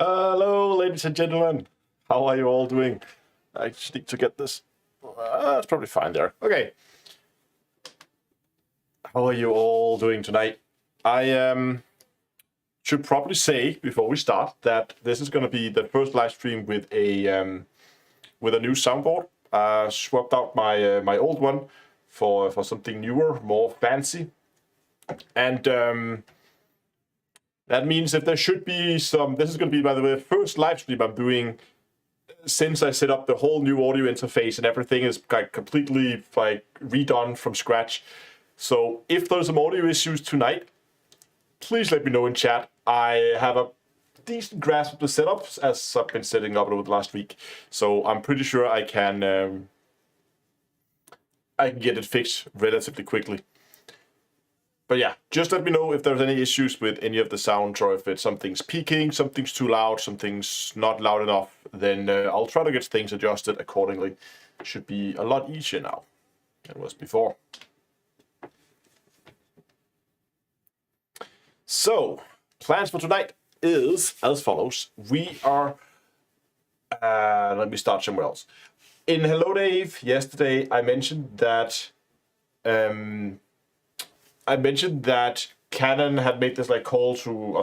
Hello, ladies and gentlemen. How are you all doing? I just need to get this. It's probably fine there. Okay. How are you all doing tonight? I should probably say before we start that this is going to be the first live stream with a new soundboard. Swapped out my old one for something newer, more fancy, and that means that there should be some. This is going to be, by the way, the first live stream I'm doing since I set up the whole new audio interface and everything is like completely like redone from scratch. So if there's some audio issues tonight, please let me know in chat. I have a decent grasp of the setups as I've been setting up over the last week, so I'm pretty sure I can get it fixed relatively quickly. But yeah, just let me know if there's any issues with any of the sounds, or if it's something's peaking, something's too loud, something's not loud enough. Then I'll try to get things adjusted accordingly. It should be a lot easier now than it was before. So, plans for tonight is as follows. We are... let me start somewhere else. In Hello Dave, yesterday I mentioned that... Canon had made this like call to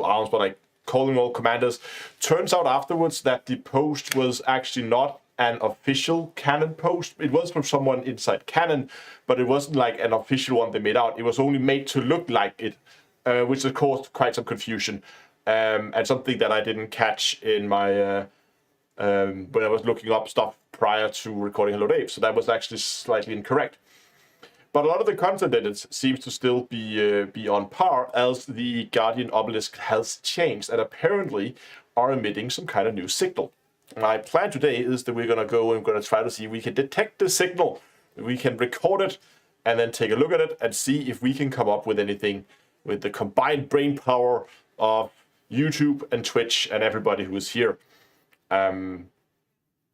arms, but like calling all commanders. Turns out afterwards that the post was actually not an official Canon post. It was from someone inside Canon, but it wasn't like an official one they made out. It was only made to look like it, which has caused quite some confusion, and something that I didn't catch in my when I was looking up stuff prior to recording Hello Dave. So that was actually slightly incorrect. But a lot of the content in it seems to still be on par, as the Guardian Obelisk has changed and apparently are emitting some kind of new signal. My plan today is that we're going to go and try to see if we can detect the signal, we can record it, and then take a look at it and see if we can come up with anything with the combined brain power of YouTube and Twitch and everybody who is here.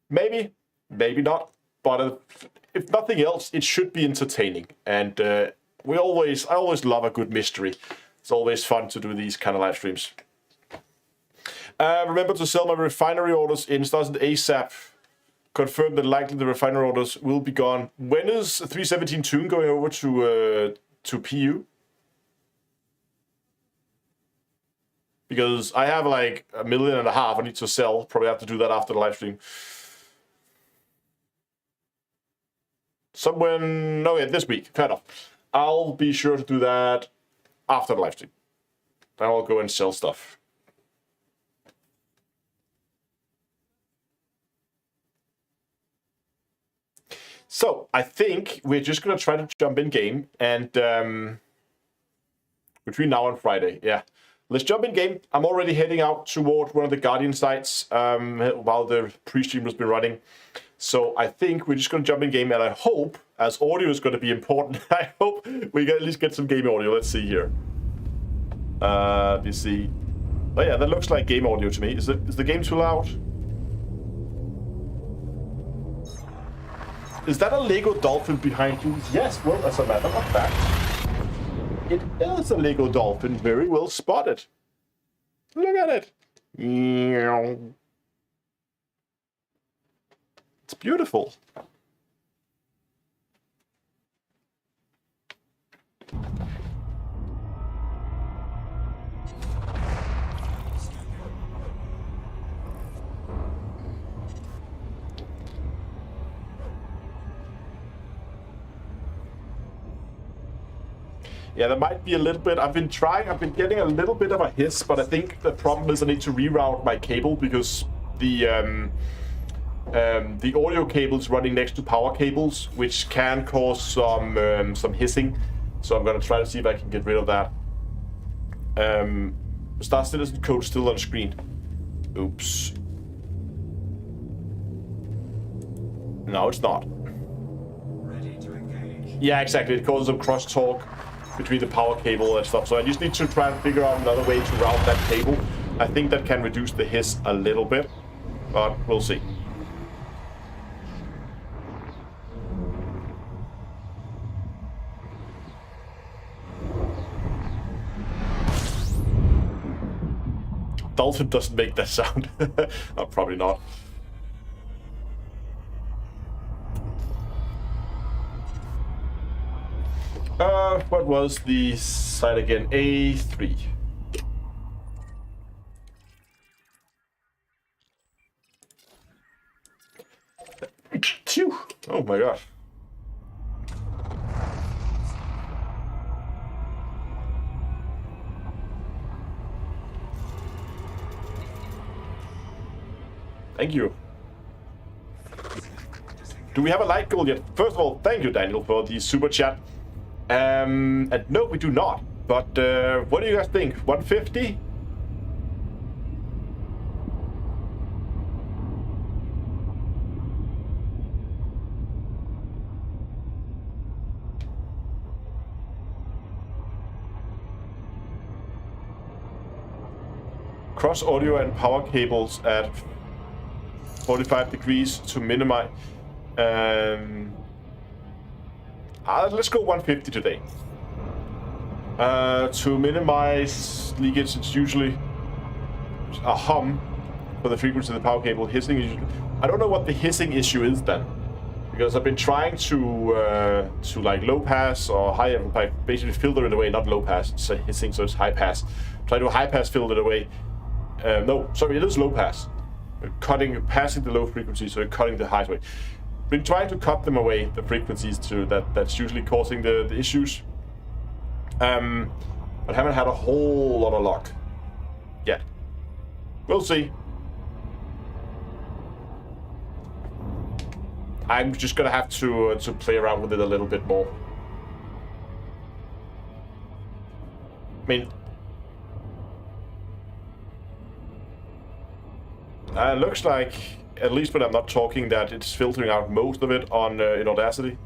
Maybe not, but if nothing else, it should be entertaining, and I always love a good mystery. It's always fun to do these kind of live streams. Remember to sell my refinery orders in Stars ASAP. Confirm that likely the refinery orders will be gone. When is 317 Tune going over to PU? Because I have like 1.5 million I need to sell. Probably have to do that after the live stream. This week, fair enough. I'll be sure to do that after the live stream. Then I'll go and sell stuff. So, I think we're just going to try to jump in game, and between now and Friday, yeah. Let's jump in game. I'm already heading out toward one of the Guardian sites while the pre-stream has been running. So I think we're just going to jump in game, and I hope, as audio is going to be important, I hope we can at least get some game audio. Let's see here. Let's see. Oh yeah, that looks like game audio to me. Is the game too loud? Is that a Lego dolphin behind you? Yes, well, as a matter of fact, it is a Lego dolphin. Very well spotted. Look at it. It's beautiful. Yeah, there might be a little bit. I've been getting a little bit of a hiss, but I think the problem is I need to reroute my cable because the audio cable is running next to power cables, which can cause some hissing. So I'm going to try to see if I can get rid of that. Star Citizen code still on screen. Oops. No, it's not. Ready to engage. Yeah, exactly. It causes some crosstalk between the power cable and stuff. So I just need to try and figure out another way to route that cable. I think that can reduce the hiss a little bit, but we'll see. Dull dolphin doesn't make that sound. No, probably not. What was the site again? A3. Phew. Oh my god. Thank you. Do we have a light goal yet? First of all, thank you, Daniel, for the super chat. And no, we do not. But what do you guys think? 150? Cross audio and power cables at 45 degrees to minimize. Let's go 150 today. To minimize leakage, it's usually a hum for the frequency of the power cable. Hissing is usually, I don't know what the hissing issue is then, because I've been trying to like low pass or high, like basically filter it away, not low pass. It's hissing, so it's high pass. Try to high pass filter it away. No, sorry, it is low pass. Passing the low frequency, so you're cutting the highs away. Been trying to cut them away, the frequencies to that's usually causing the issues. But haven't had a whole lot of luck yet. We'll see. I'm just gonna have to play around with it a little bit more. I mean, looks like, at least when I'm not talking, that it's filtering out most of it on in Audacity.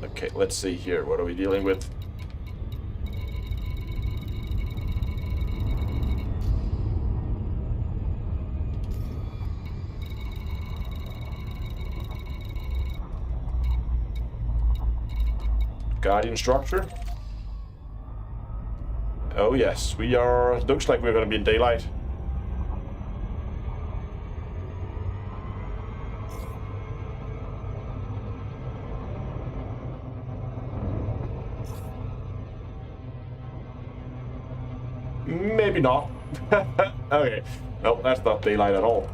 Okay, let's see here. What are we dealing with? Guardian structure. Oh yes, we are. Looks like we're going to be in daylight. Maybe not. Okay, no, that's not daylight at all.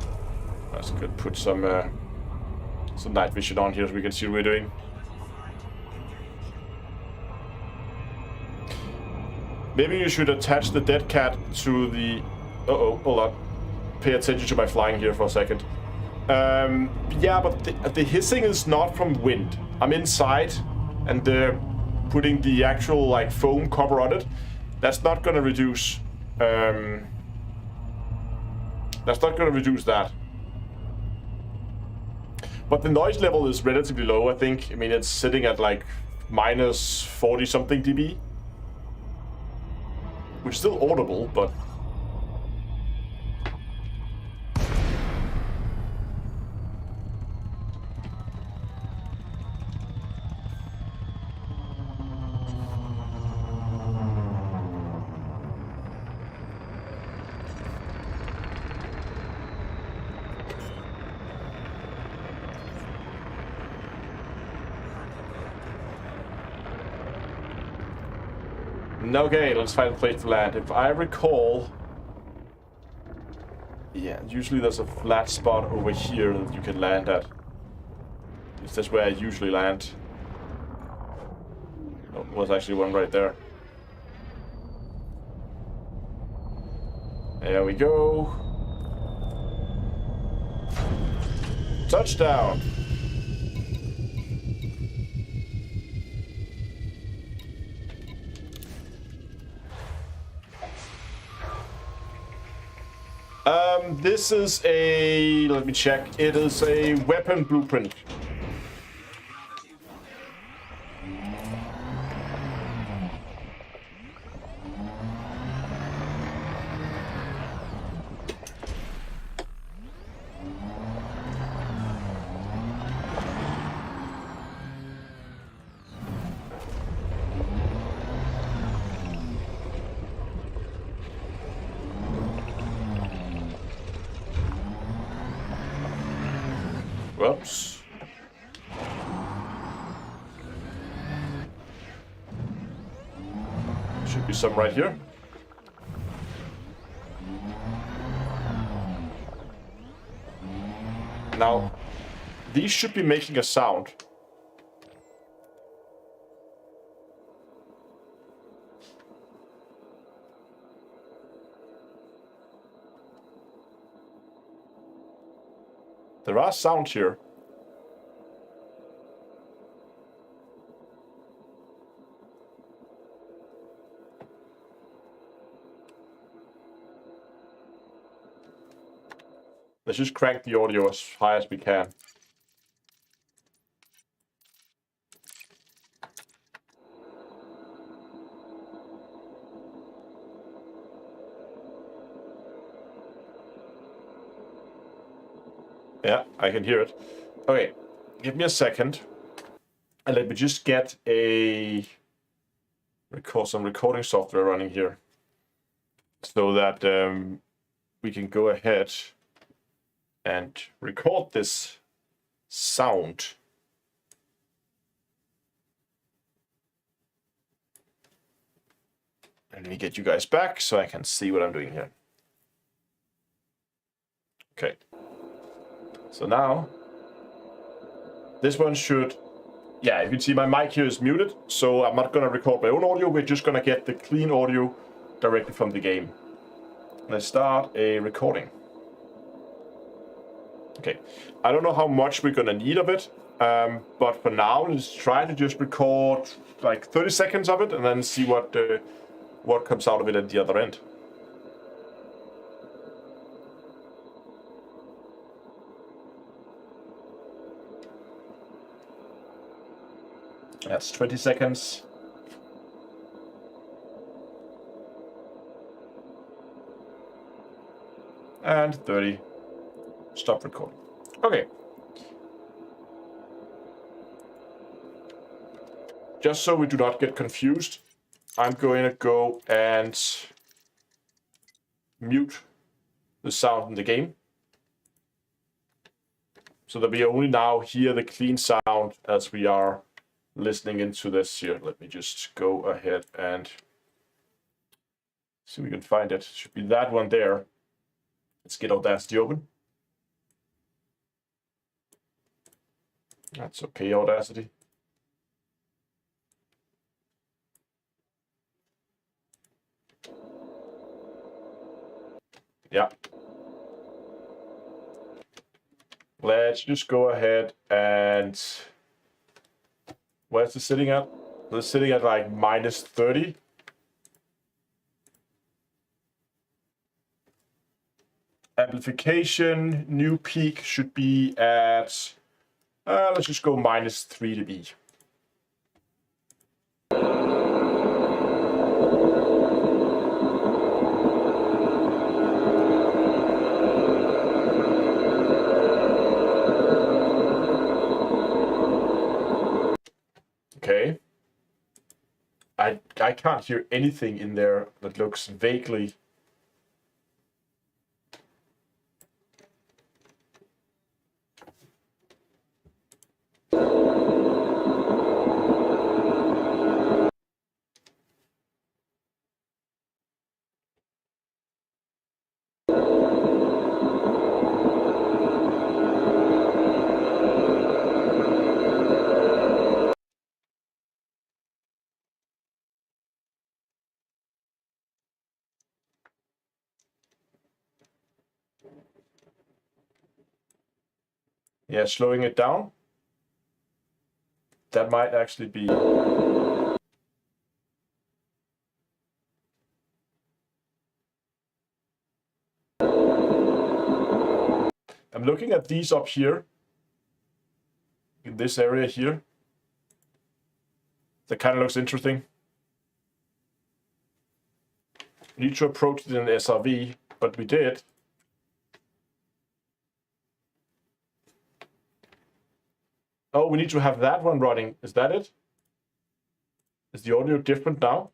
Let's good. Put some night vision on here so we can see what we're doing. Maybe you should attach the dead cat to the... Uh-oh, hold on. Pay attention to my flying here for a second. Yeah, but the hissing is not from wind. I'm inside, and putting the actual like foam cover on it, that's not going to reduce... that's not going to reduce that. But the noise level is relatively low, I think. I mean, it's sitting at like minus 40 something dB. Which is still audible, but... Okay, let's find a place to land. If I recall... Yeah, usually there's a flat spot over here that you can land at. That's where I usually land. Oh, there was actually one right there. There we go. Touchdown! This is a... let me check. It is a weapon blueprint. Whoops. Should be some right here. Now, these should be making a sound. There are sounds here. Let's just crank the audio as high as we can. Yeah, I can hear it. Okay, give me a second. And let me just get some recording software running here. So that we can go ahead and record this sound. And let me get you guys back so I can see what I'm doing here. Okay. So now, this one should, yeah, you can see my mic here is muted, so I'm not going to record my own audio. We're just going to get the clean audio directly from the game. Let's start a recording. Okay, I don't know how much we're going to need of it, but for now, let's try to just record like 30 seconds of it and then see what comes out of it at the other end. That's 20 seconds. And 30. Stop recording. Okay. Just so we do not get confused, I'm going to go and mute the sound in the game, so that we only now hear the clean sound as we are listening into this here. Let me just go ahead and see if we can find it. Should be that one there. Let's get Audacity open. That's okay, Audacity. Yeah. Let's just go ahead and... Where's it sitting at? It's sitting at like -30. Amplification, new peak should be at... let's just go -3 dB. Okay. I can't hear anything in there that looks vaguely... Yeah, slowing it down. That might actually be... I'm looking at these up here, in this area here. That kind of looks interesting. We need to approach it in SRV, but we did. Oh, we need to have that one running. Is that it? Is the audio different now?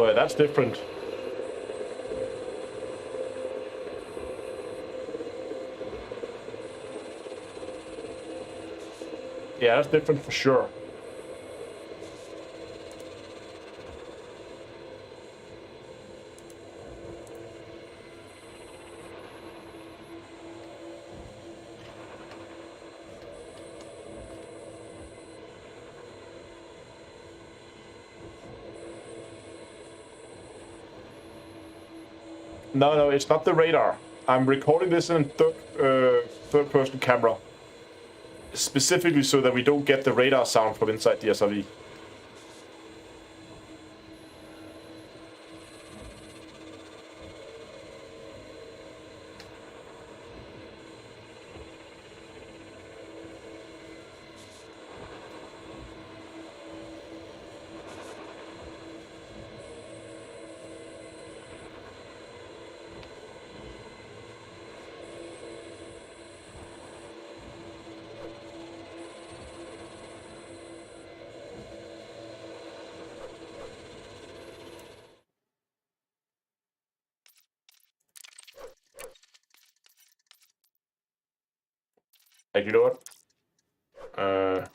Oh, yeah, that's different. Yeah, that's different for sure. No, it's not the radar. I'm recording this in third-person camera. Specifically so that we don't get the radar sound from inside the SRV. Like, you know what?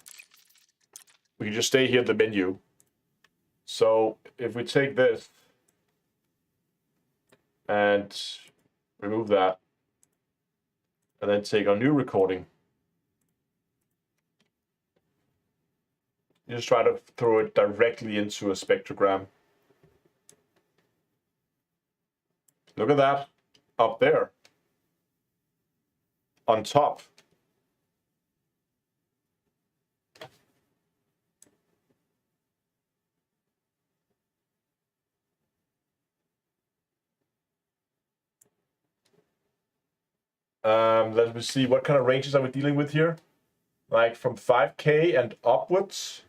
We can just stay here in the menu. So if we take this and remove that, and then take our new recording, you just try to throw it directly into a spectrogram. Look at that up there on top. Let me see, what kind of ranges are we dealing with here? Like from 5K and upwards.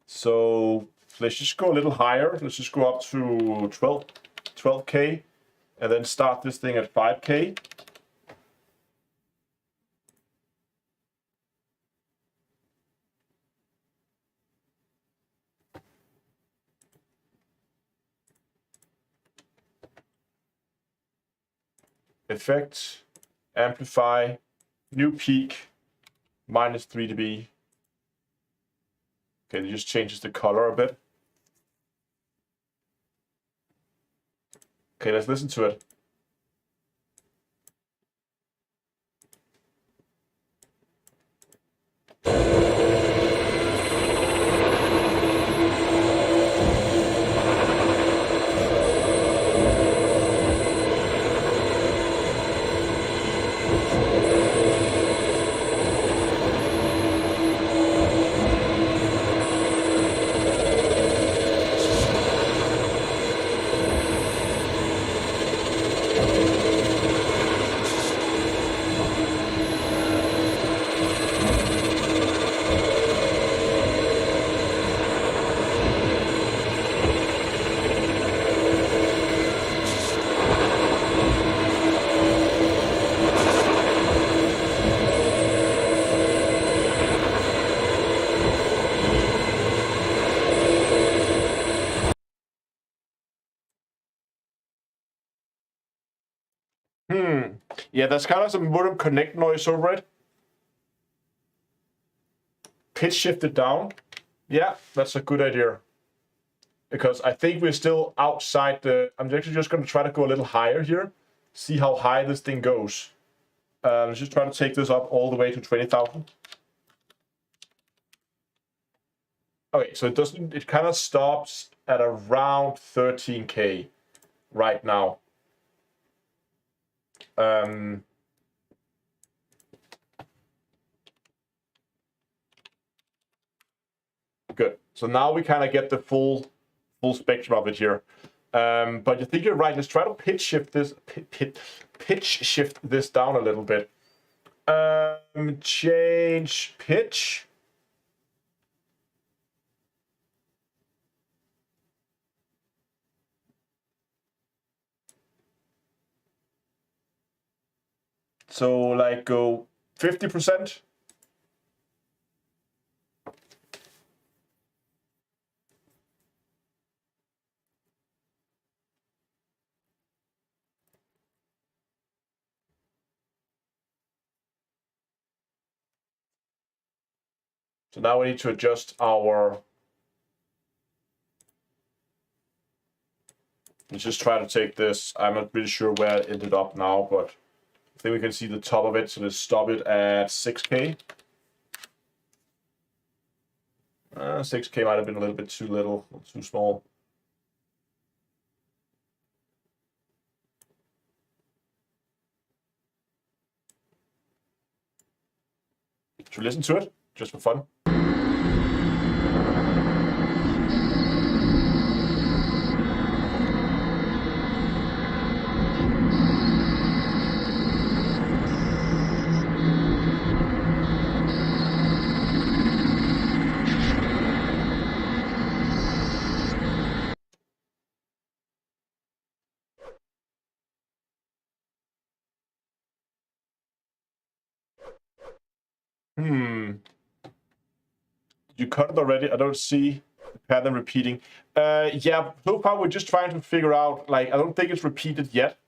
So let's just go a little higher. Let's just go up to 12K and then start this thing at 5K. Effect, amplify, new peak, -3 dB. Okay, it just changes the color a bit. Okay, let's listen to it. Yeah, there's kind of some modem connect noise over it. Pitch shift it down. Yeah, that's a good idea. Because I think we're still outside the... I'm actually just going to try to go a little higher here. See how high this thing goes. Let's just try to take this up all the way to 20,000. Okay, so it kind of stops at around 13K right now. Good. So now we kind of get the full spectrum of it here. But I think you're right. Let's try to pitch shift this down a little bit. Change pitch. So like go 50%. So now we need to adjust our... Let's just try to take this. I'm not really sure where it ended up now, but I think we can see the top of it. So let's stop it at 6K. 6K might have been a little bit too little, too small. Should we listen to it, just for fun? You cut it already? I don't see the pattern repeating. Yeah, so far we're just trying to figure out, like, I don't think it's repeated yet.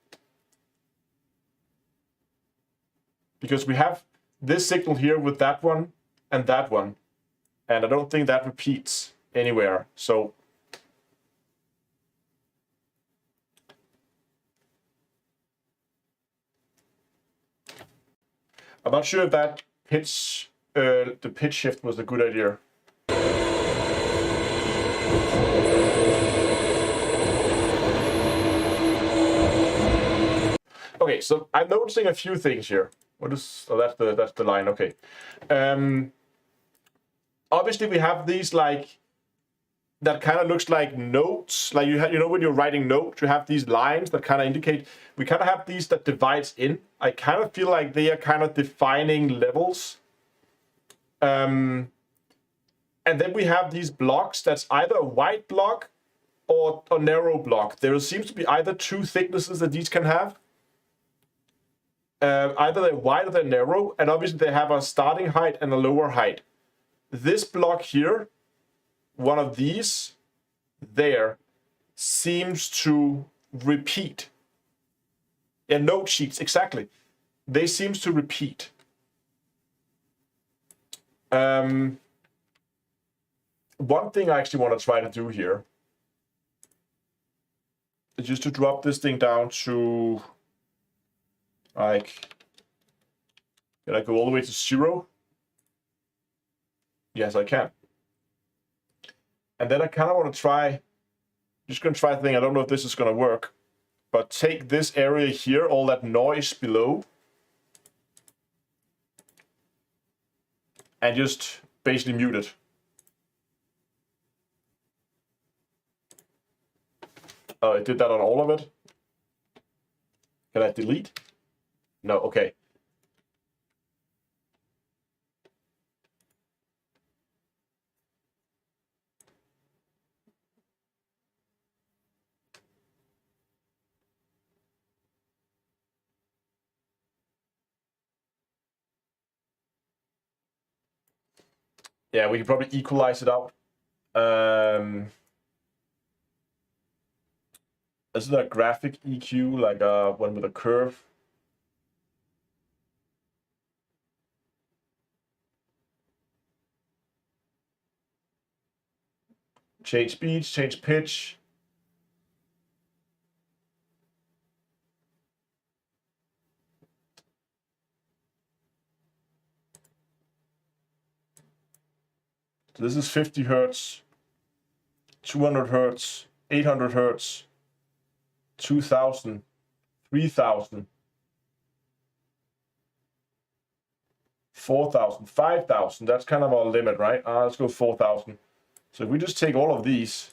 Because we have this signal here with that one and that one. And I don't think that repeats anywhere. So I'm not sure if that pitch, the pitch shift was a good idea. Okay, so I'm noticing a few things here. What is? Oh, that's the line. Okay. Obviously, we have these like that kind of looks like notes. Like you know when you're writing notes, you have these lines that kind of indicate. We kind of have these that divides in. I kind of feel like they are kind of defining levels. And then we have these blocks. That's either a wide block or a narrow block. There seems to be either two thicknesses that these can have. Either they're wide or they're narrow, and obviously they have a starting height and a lower height. This block here, one of these, there, seems to repeat. Yeah, note sheets, exactly. They seem to repeat. One thing I actually want to try to do here is just to drop this thing down to, like, can I go all the way to 0? Yes, I can. And then I kind of want to try, just going to try the thing. I don't know if this is going to work, but take this area here, all that noise below, and just basically mute it. Oh, it did that on all of it. Can I delete? No, okay. Yeah, we can probably equalize it out. Is it a graphic EQ, like one with a curve? Change speed, change pitch. So this is 50 hertz, 200 hertz, 800 hertz, 2000, 3000, 4000, 5000. That's kind of our limit, right? Let's go 4000. So if we just take all of these,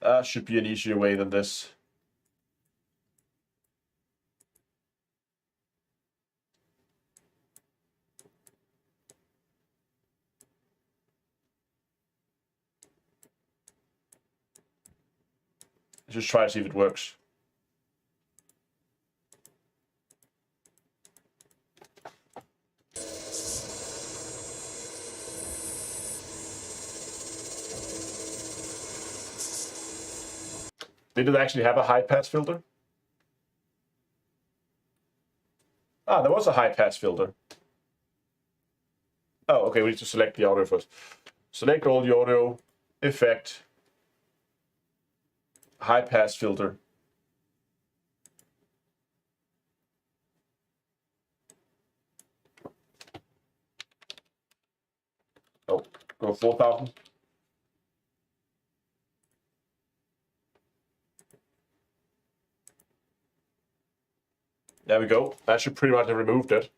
that should be an easier way than this. Just try to see if it works. Did it actually have a high pass filter? Ah, there was a high pass filter. Oh, okay, we need to select the audio first. Select all the audio, effect, high pass filter. Oh, go 4,000. There we go. That should pretty much have removed it.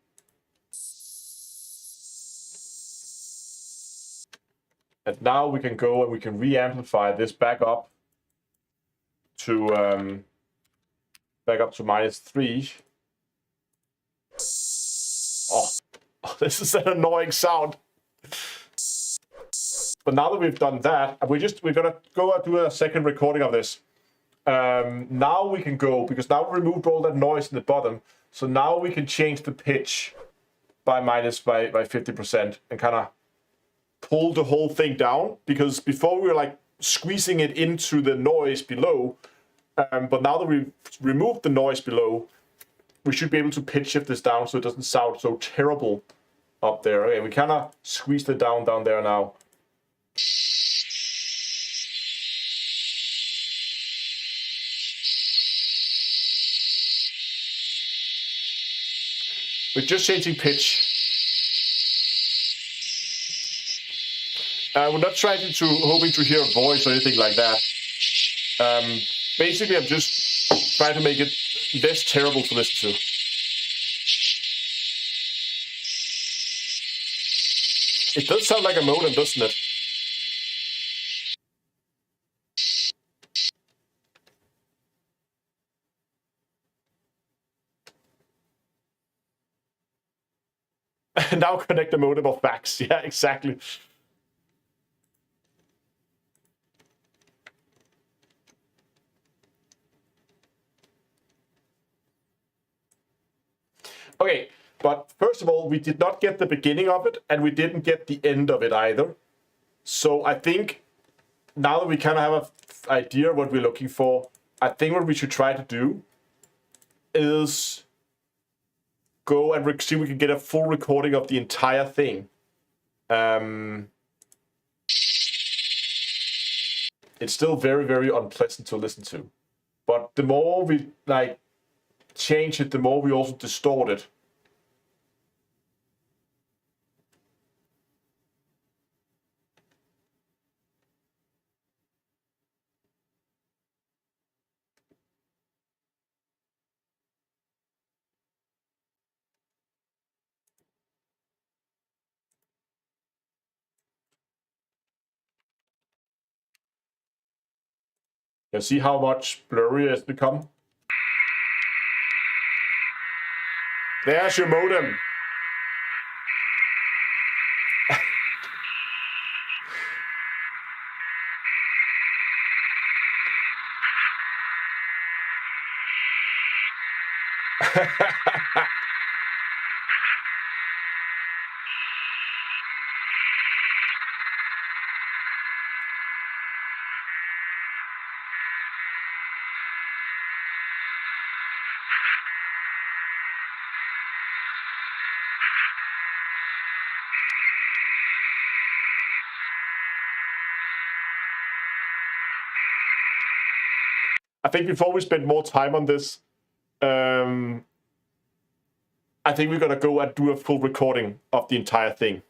And now we can go and we can re-amplify this back up to -3. Oh, this is an annoying sound. But now that we've done that, we're gonna go and do a second recording of this. Now we can go, because now we removed all that noise in the bottom, so now we can change the pitch by 50% and kind of pull the whole thing down, because before we were like squeezing it into the noise below, but now that we've removed the noise below, we should be able to pitch shift this down so it doesn't sound so terrible up there. Okay, we kind of squeezed it down there now. We're just changing pitch. We're not hoping to hear a voice or anything like that. Basically, I'm just trying to make it less terrible to listen to. It does sound like a modem, doesn't it? Now connect the modem of fax. Yeah, exactly. Okay, but first of all, we did not get the beginning of it, and we didn't get the end of it either. So I think now that we kind of have an idea of what we're looking for, I think what we should try to do is go and see if we can get a full recording of the entire thing. It's still very, very unpleasant to listen to. But the more we change it, the more we also distort it. You see how much blurrier it's become? There's your modem. I think before we spend more time on this, I think we're gonna go and do a full recording of the entire thing.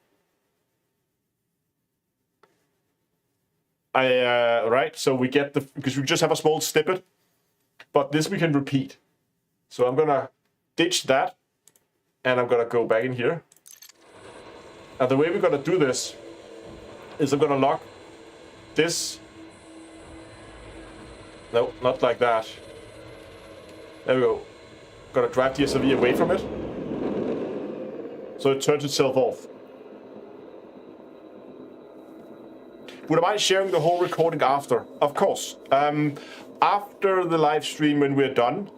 Right, so we get because we just have a small snippet, but this we can repeat. So I'm gonna ditch that, and I'm gonna go back in here. And the way we're gonna do this is I'm gonna lock this. No, not like that. There we go. Gonna drive the SLV away from it, so it turns itself off. Would I mind sharing the whole recording after? Of course. After the live stream, when we're done,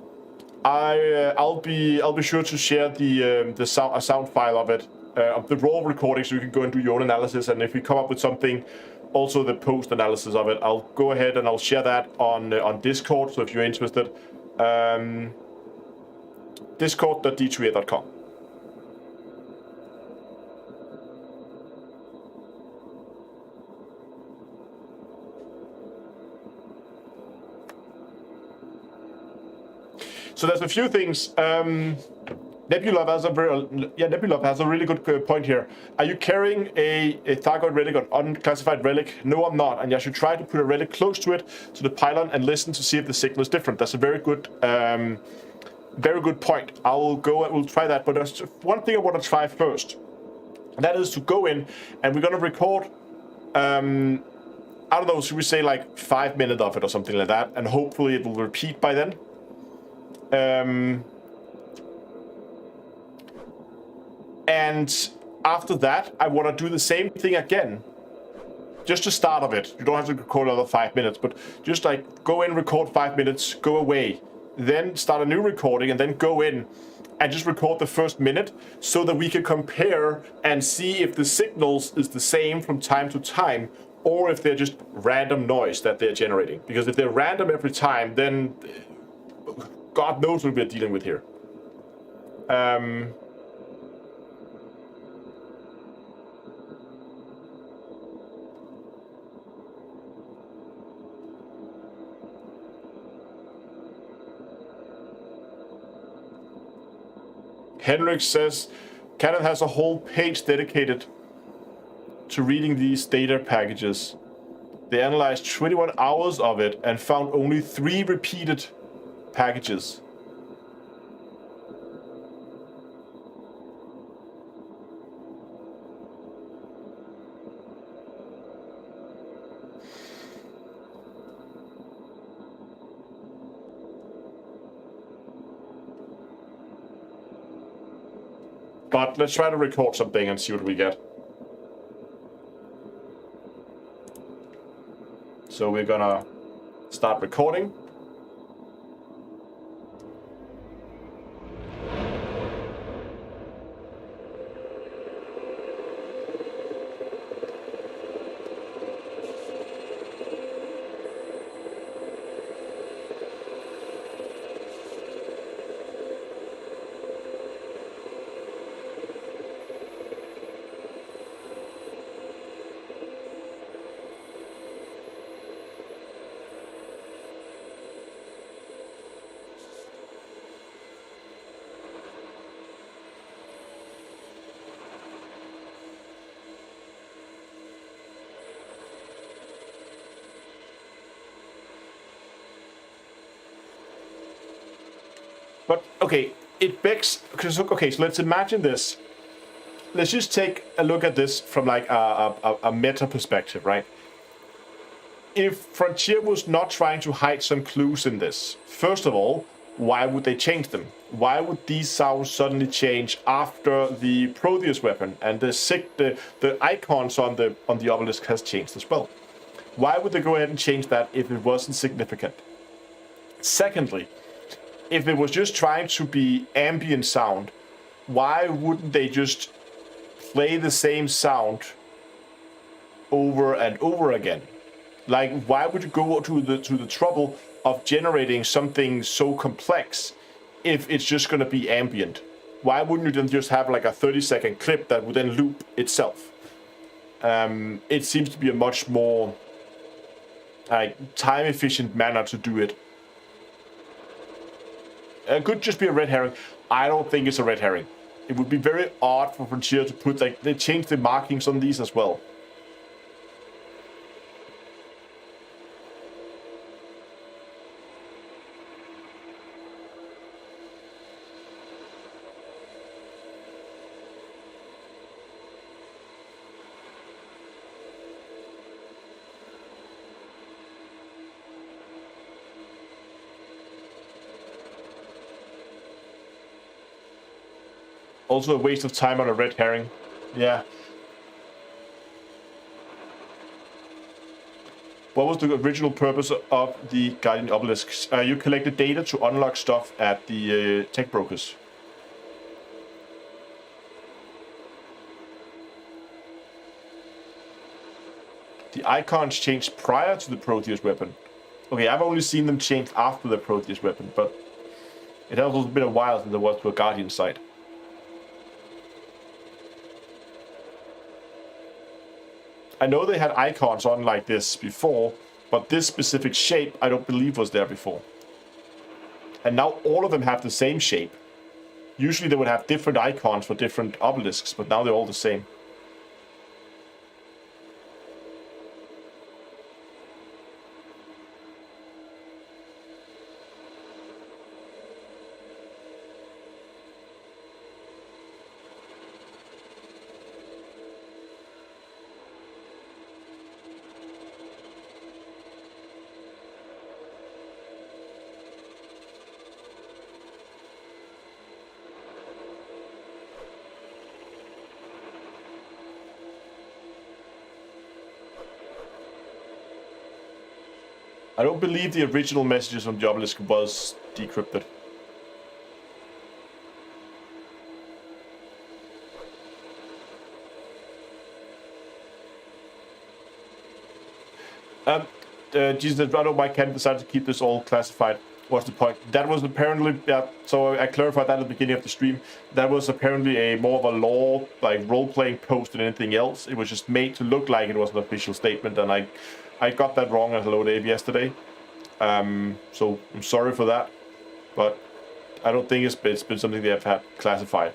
I'll be sure to share a sound file of it, of the raw recording, so you can go and do your own analysis. And if we come up with something also the post analysis of it. I'll go ahead and I'll share that on Discord. So if you're interested, discord.d2a.com. So there's a few things. Nebulov has a really good point here. Are you carrying a Thargoid relic or unclassified relic? No, I'm not. And I should try to put a relic close to it, to the pylon, and listen to see if the signal is different. That's a very good point. I will go and we'll try that. But there's one thing I want to try first. And that is to go in and we're going to record, I don't know, should we say like 5 minutes of it or something like that? And hopefully it will repeat by then. And after that, I want to do the same thing again. Just to start of it. You don't have to record another 5 minutes, but just like go in, record 5 minutes, go away. Then start a new recording and then go in and just record the first minute so that we can compare and see if the signals is the same from time to time or if they're just random noise that they're generating. Because if they're random every time, then God knows what we're dealing with here. Henrik says, Canon has a whole page dedicated to reading these data packages. They analyzed 21 hours of it and found only 3 repeated packages. But let's try to record something and see what we get. So we're gonna start recording. But okay, it begs, okay, so let's imagine this. Let's just take a look at this from like a meta perspective, right? If Frontier was not trying to hide some clues in this, first of all, why would they change them? Why would these sounds suddenly change after the Proteus weapon and the icons on the obelisk has changed as well? Why would they go ahead and change that if it wasn't significant? Secondly, if it was just trying to be ambient sound, why wouldn't they just play the same sound over and over again? Like, why would you go to the trouble of generating something so complex if it's just going to be ambient? Why wouldn't you then just have like a 30-second clip that would then loop itself? It seems to be a much more time-efficient manner to do it. It could just be a red herring. I don't think it's a red herring. It would be very odd for Frontier to put, like, they changed the markings on these as well. Also a waste of time on a red herring. Yeah. What was the original purpose of the Guardian Obelisks? You collected data to unlock stuff at the tech brokers. The icons changed prior to the Proteus weapon. Okay, I've only seen them change after the Proteus weapon, but it has also been a while since there was to a Guardian site. I know they had icons on like this before, but this specific shape I don't believe was there before. And now all of them have the same shape. Usually they would have different icons for different obelisks, but now they're all the same. I don't believe the original messages on the obelisk was decrypted. Jesus, I don't know why Ken decided to keep this all classified. What's the point? That was apparently, so I clarified that at the beginning of the stream. That was apparently a more of a lore, like role-playing post than anything else. It was just made to look like it was an official statement, and I got that wrong at Hello Dave yesterday. So I'm sorry for that, but I don't think it's been something they have had classified.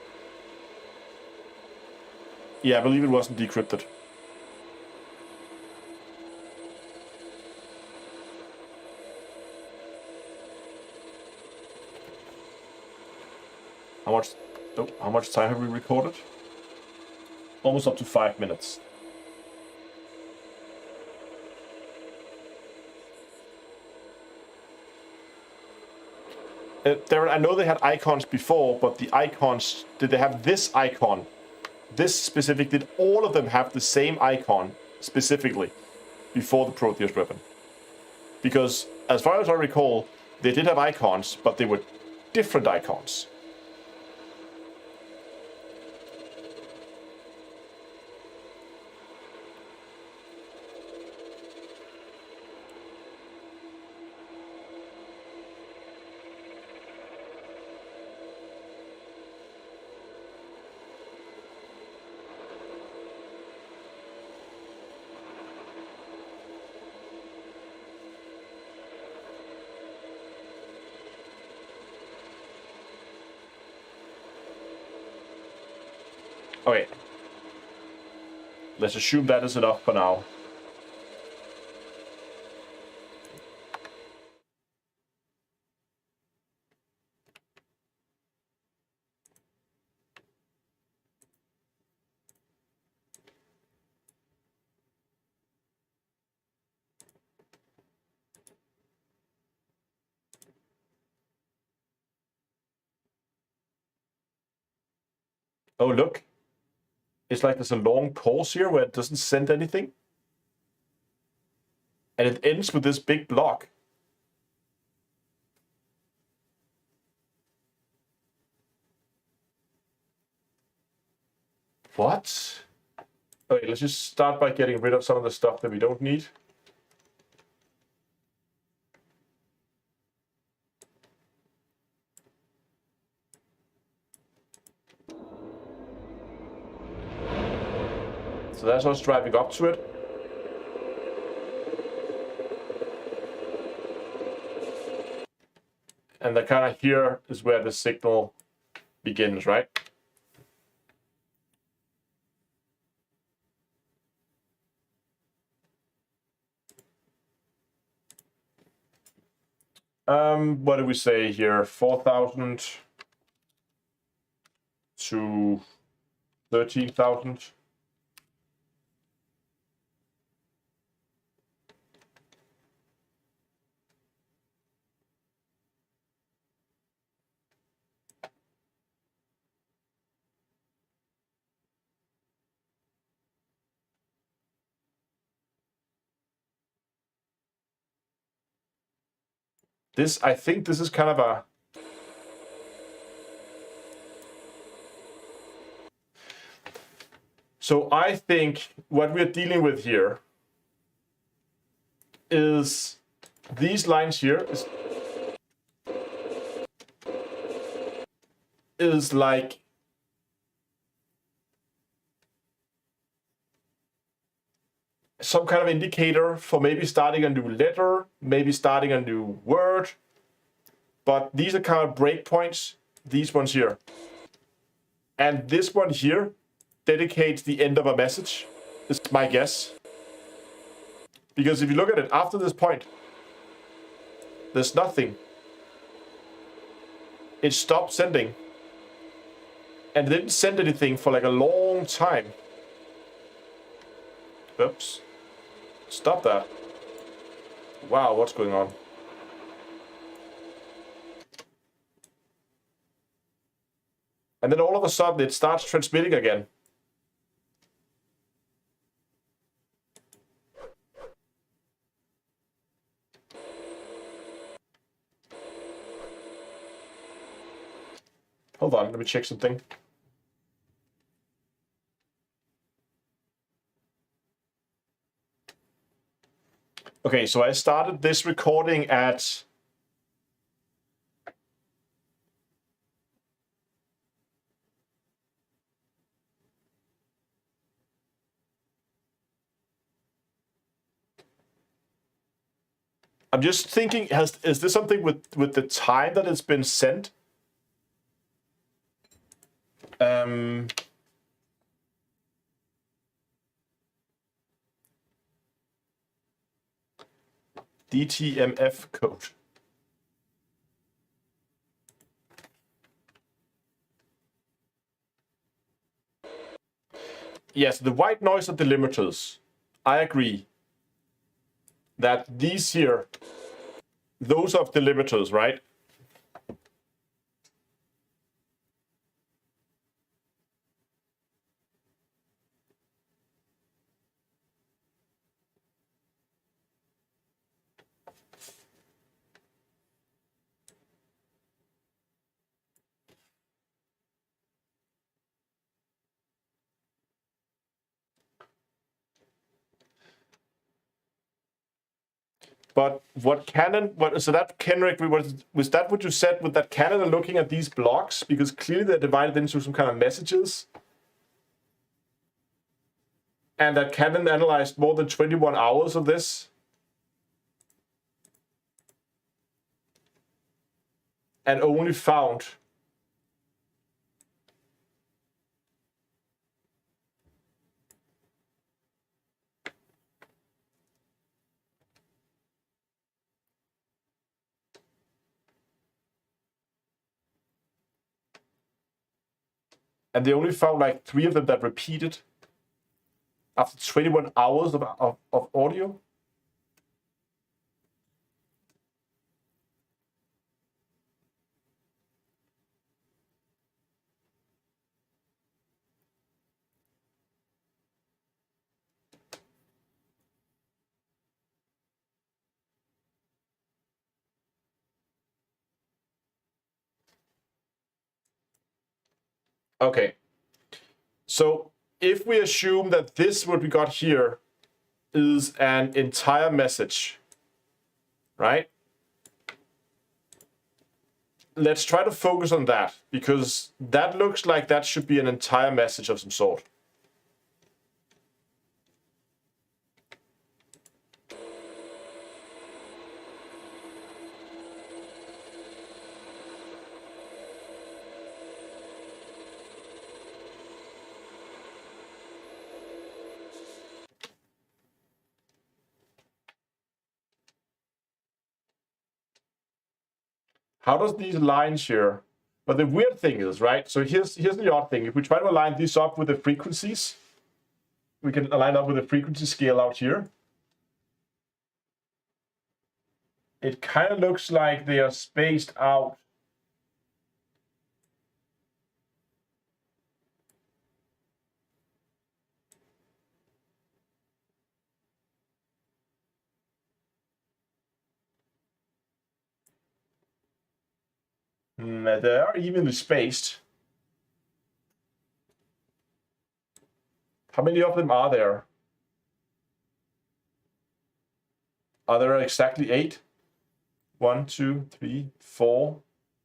Yeah, I believe it wasn't decrypted. How much time have we recorded? Almost up to 5 minutes. I know they had icons before, but the icons, did they have this icon? This specific, did all of them have the same icon specifically before the Proteus weapon? Because as far as I recall, they did have icons, but they were different icons. Okay. Let's assume that is enough for now. Oh, look. It's like there's a long pause here where it doesn't send anything. And it ends with this big block. What? Okay, let's just start by getting rid of some of the stuff that we don't need. So that's us driving up to it. And the kind of here is where the signal begins, right? What do we say here? 4,000 to 13,000. I think this is kind of a... So I think what we're dealing with here is these lines here is like some kind of indicator for maybe starting a new letter, maybe starting a new word. But these are kind of breakpoints, these ones here. And this one here dedicates the end of a message, is my guess. Because if you look at it, after this point, there's nothing. It stopped sending. And it didn't send anything for like a long time. Oops. Stop that. Wow, what's going on? And then all of a sudden it starts transmitting again. Hold on, let me check something. Okay, so I started this recording at I'm just thinking, is this something with the time that it's been sent? DTMF code. Yes, the white noise are delimiters. I agree that these here, those are delimiters, right? But what Canon, so that Kenrick, was that what you said with that Canon are looking at these blocks? Because clearly they're divided into some kind of messages. And that Canon analyzed more than 21 hours of this. And only found like 3 of them that repeated after 21 hours of audio. Okay. So if we assume that this, what we got here, is an entire message, right? Let's try to focus on that, because that looks like that should be an entire message of some sort. How does these lines here? But the weird thing is, right? So here's the odd thing. If we try to align these up with the frequencies, we can align up with the frequency scale out here. It kind of looks like they are spaced out. They are evenly spaced. How many of them are there? Are there exactly 8? 1, 2, 3, 4,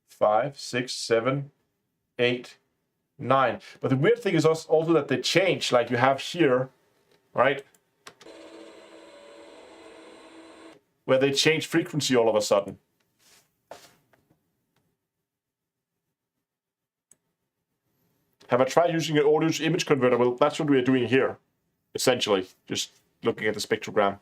5, 6, 7, 8, 9. But the weird thing is also that they change, like you have here, right? Where they change frequency all of a sudden. Have I tried using an audio to image converter? Well, that's what we are doing here, essentially, just looking at the spectrogram.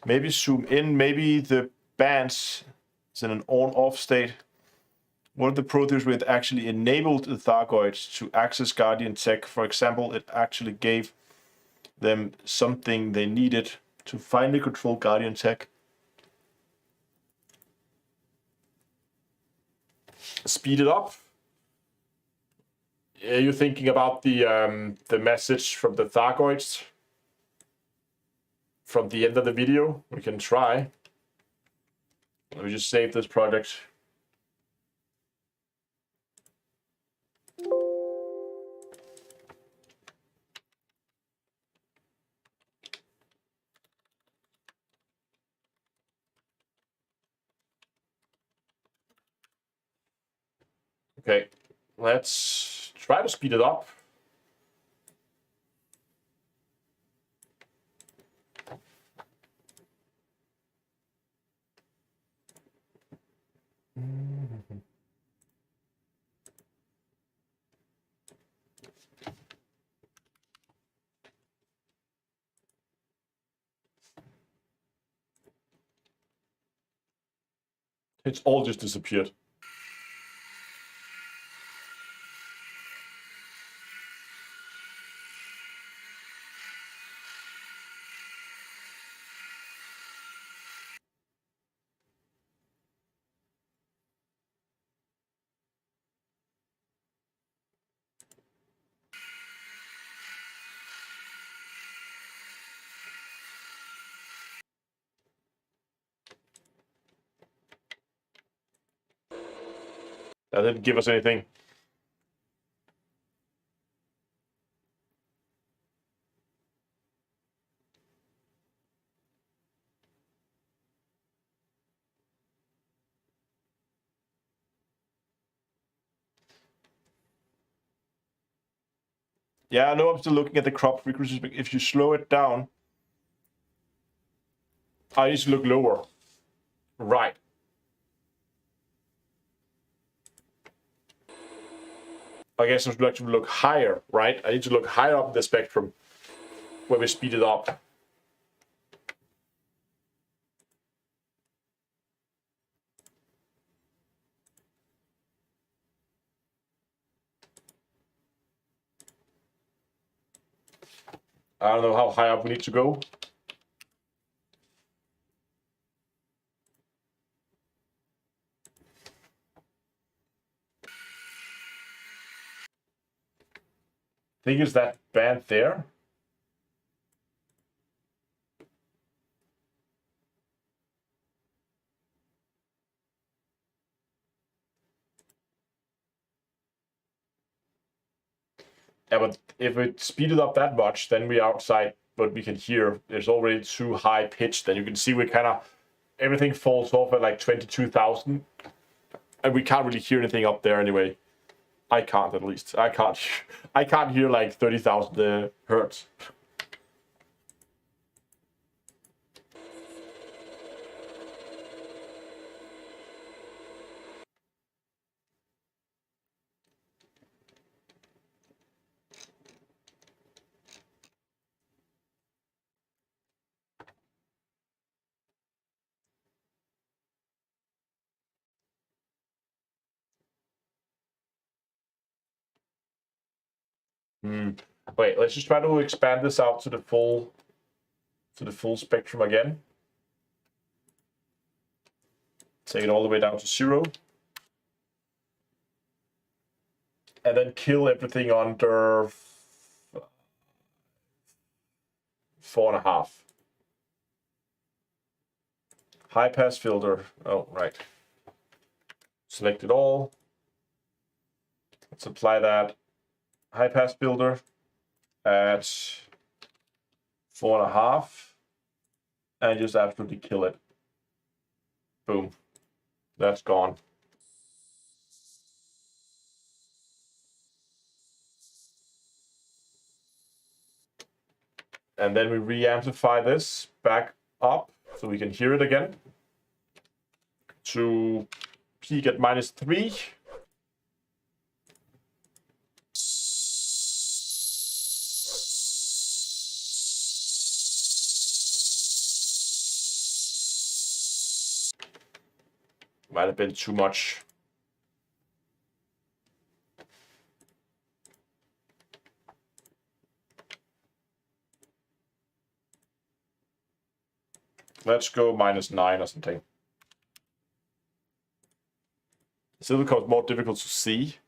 Maybe zoom in, maybe the bands is in an on-off state. One of the Proteus with actually enabled the Thargoids to access Guardian tech. For example, it actually gave them something they needed to finally control Guardian tech. Speed it up. Are you thinking about the message from the Thargoids from the end of the video? We can try. Let me just save this project. Okay, let's try to speed it up. It's all just disappeared. That didn't give us anything. Yeah, I know I'm still looking at the crop frequencies, but if you slow it down, I need to look lower. Right. I guess I should actually look higher, right? I need to look higher up the spectrum when we speed it up. I don't know how high up we need to go. I think it's that band there. Yeah, but if we speed it up that much, then we're outside what we can hear. It's already too high pitched, and you can see we kind of everything falls off at like 22,000, and we can't really hear anything up there anyway. I can't, at least. I can't hear like 30,000 hertz. Wait, let's just try to expand this out to the full spectrum again. Take it all the way down to 0. And then kill everything under 4.5. High pass filter. Oh, right. Select it all. Let's apply that high pass filter at 4.5 and just absolutely kill it. Boom. That's gone. And then we re-amplify this back up so we can hear it again to peak at -3. Might have been too much. Let's go -9 or something. It still becomes more difficult to see.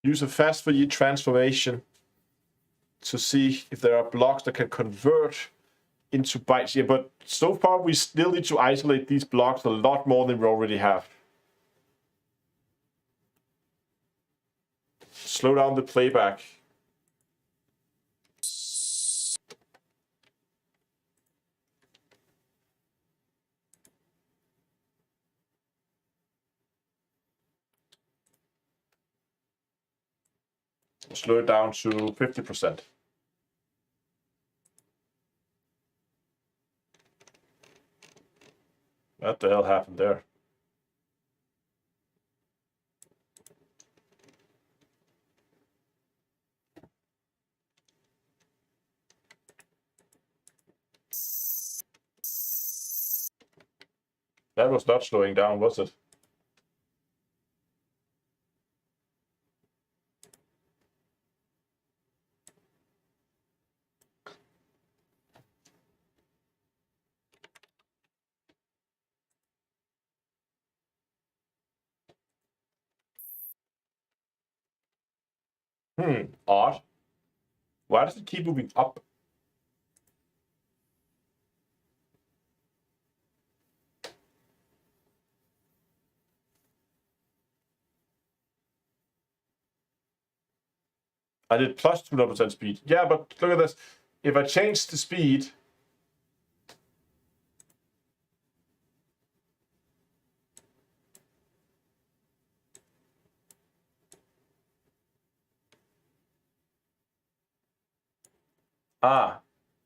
Use a fast Fourier transformation to see if there are blocks that can convert into bytes here. But so far, we still need to isolate these blocks a lot more than we already have. Slow down the playback. Slow it down to 50%. What the hell happened there? That was not slowing down, was it? Odd. Why does it keep moving up? I did plus 200% speed. Yeah, but look at this. If I change the speed,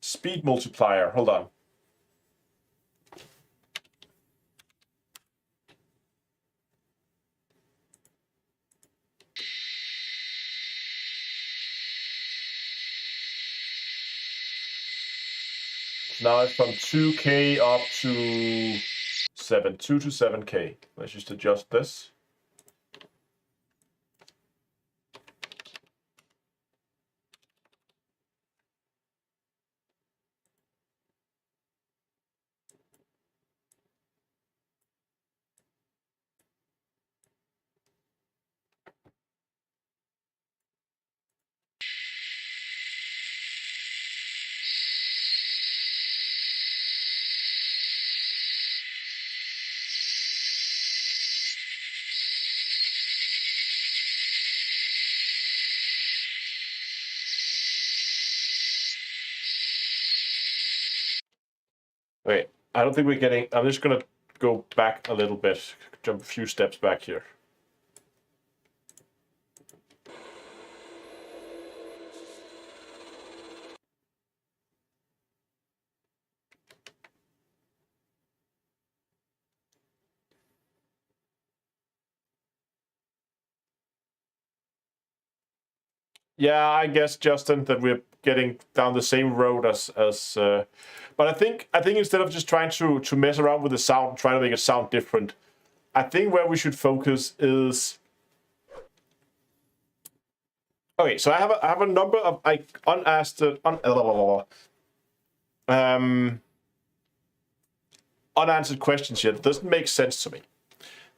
speed multiplier. Hold on. Now it's from 2K up to 2 to 7K. Let's just adjust this. Wait, I don't think we're getting... I'm just going to go back a little bit. Jump a few steps back here. Yeah, I guess, Justin, that we're getting down the same road as but I think instead of just trying to mess around with the sound, trying to make it sound different, I think where we should focus is... Okay, so I have a number of unanswered questions here that doesn't make sense to me.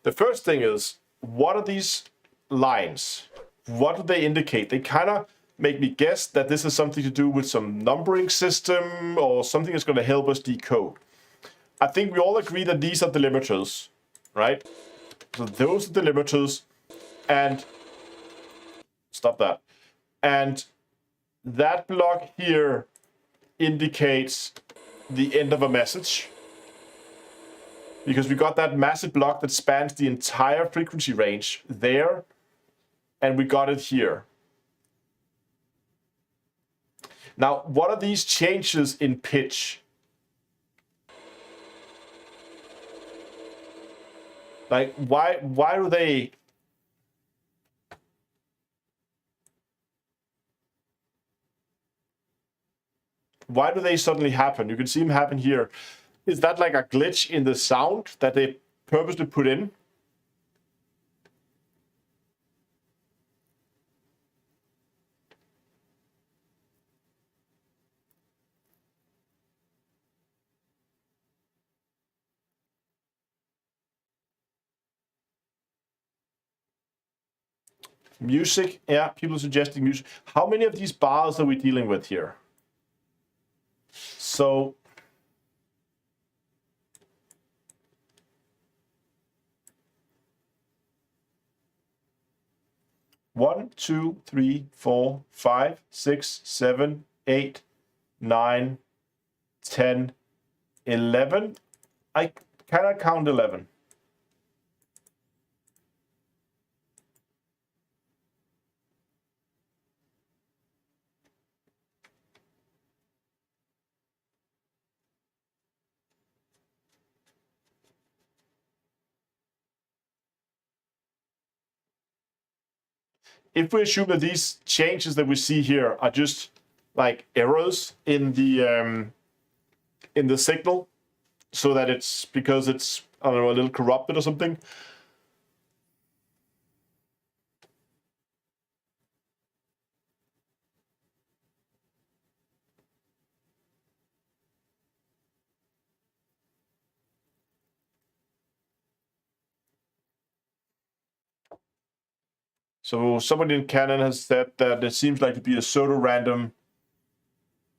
The first thing is, what are these lines? What do they indicate? They kind of make me guess that this is something to do with some numbering system or something that's going to help us decode. I think we all agree that these are delimiters, right? So those are delimiters, and stop that. And that block here indicates the end of a message, because we got that massive block that spans the entire frequency range there, and we got it here. Now, what are these changes in pitch? Like, why do they... Why do they suddenly happen? You can see them happen here. Is that like a glitch in the sound that they purposely put in? Music, yeah, people suggesting music. How many of these bars are we dealing with here? So, one, two, three, four, 5, 6, 7, 8, 9, 10, 11. I cannot count 11. If we assume that these changes that we see here are just like errors in the signal, so that it's because it's, I don't know, a little corrupted or something. So somebody in Canon has said that it seems like to be a pseudo-random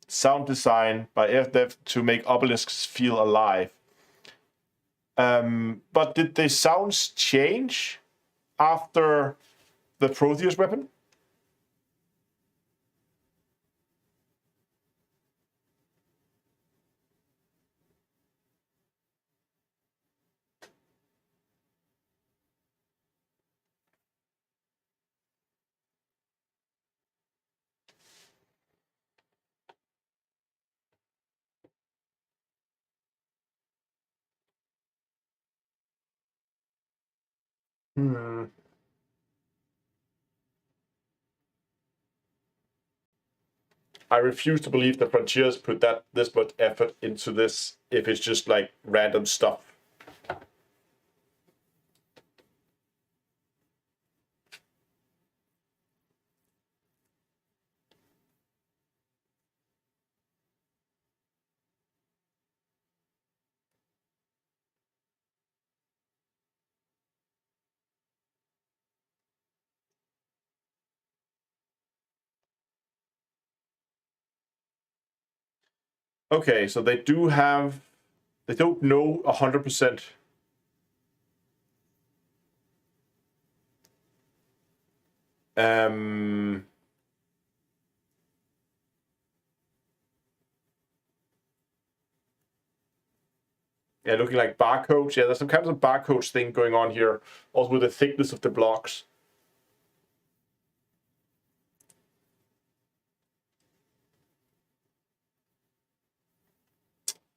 sound design by FDev to make Obelisks feel alive. But did the sounds change after the Proteus weapon? I refuse to believe that Frontiers put this much effort into this if it's just like random stuff. Okay, so they don't know 100%. Yeah, looking like barcodes. Yeah, there's some kind of barcodes thing going on here, also with the thickness of the blocks.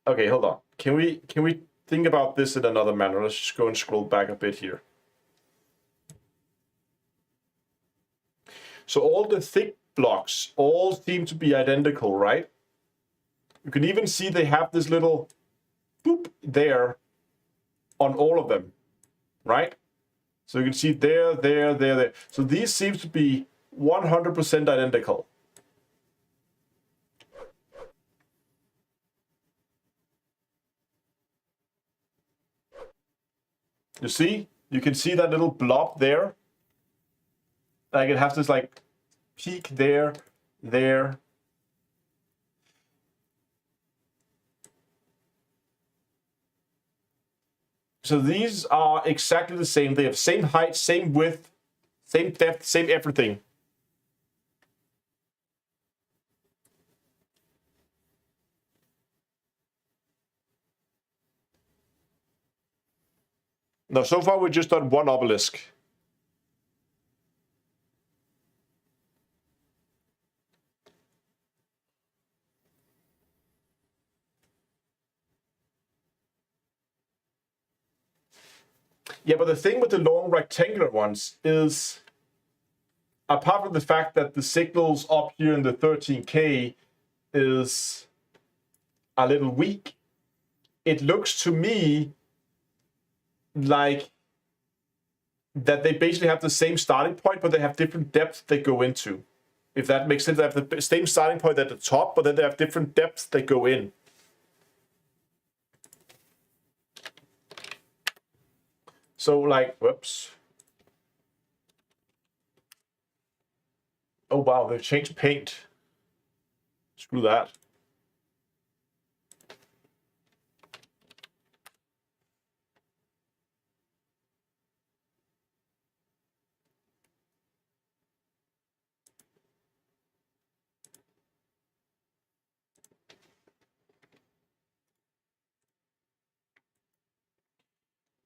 Okay, hold on. Can we think about this in another manner? Let's just go and scroll back a bit here. So all the thick blocks all seem to be identical, right? You can even see they have this little boop there on all of them, right? So you can see there, there, there, there. So these seem to be 100% identical. You see? You can see that little blob there. Like it has this like peak there, there. So these are exactly the same. They have same height, same width, same depth, same everything. Now, so far we've just done one obelisk. Yeah, but the thing with the long rectangular ones is, apart from the fact that the signals up here in the 13K is a little weak, it looks to me like that they basically have the same starting point, but they have different depths they go into. If that makes sense, they have the same starting point at the top, but then they have different depths they go in. So like, whoops. Oh wow, they've changed paint. Screw that.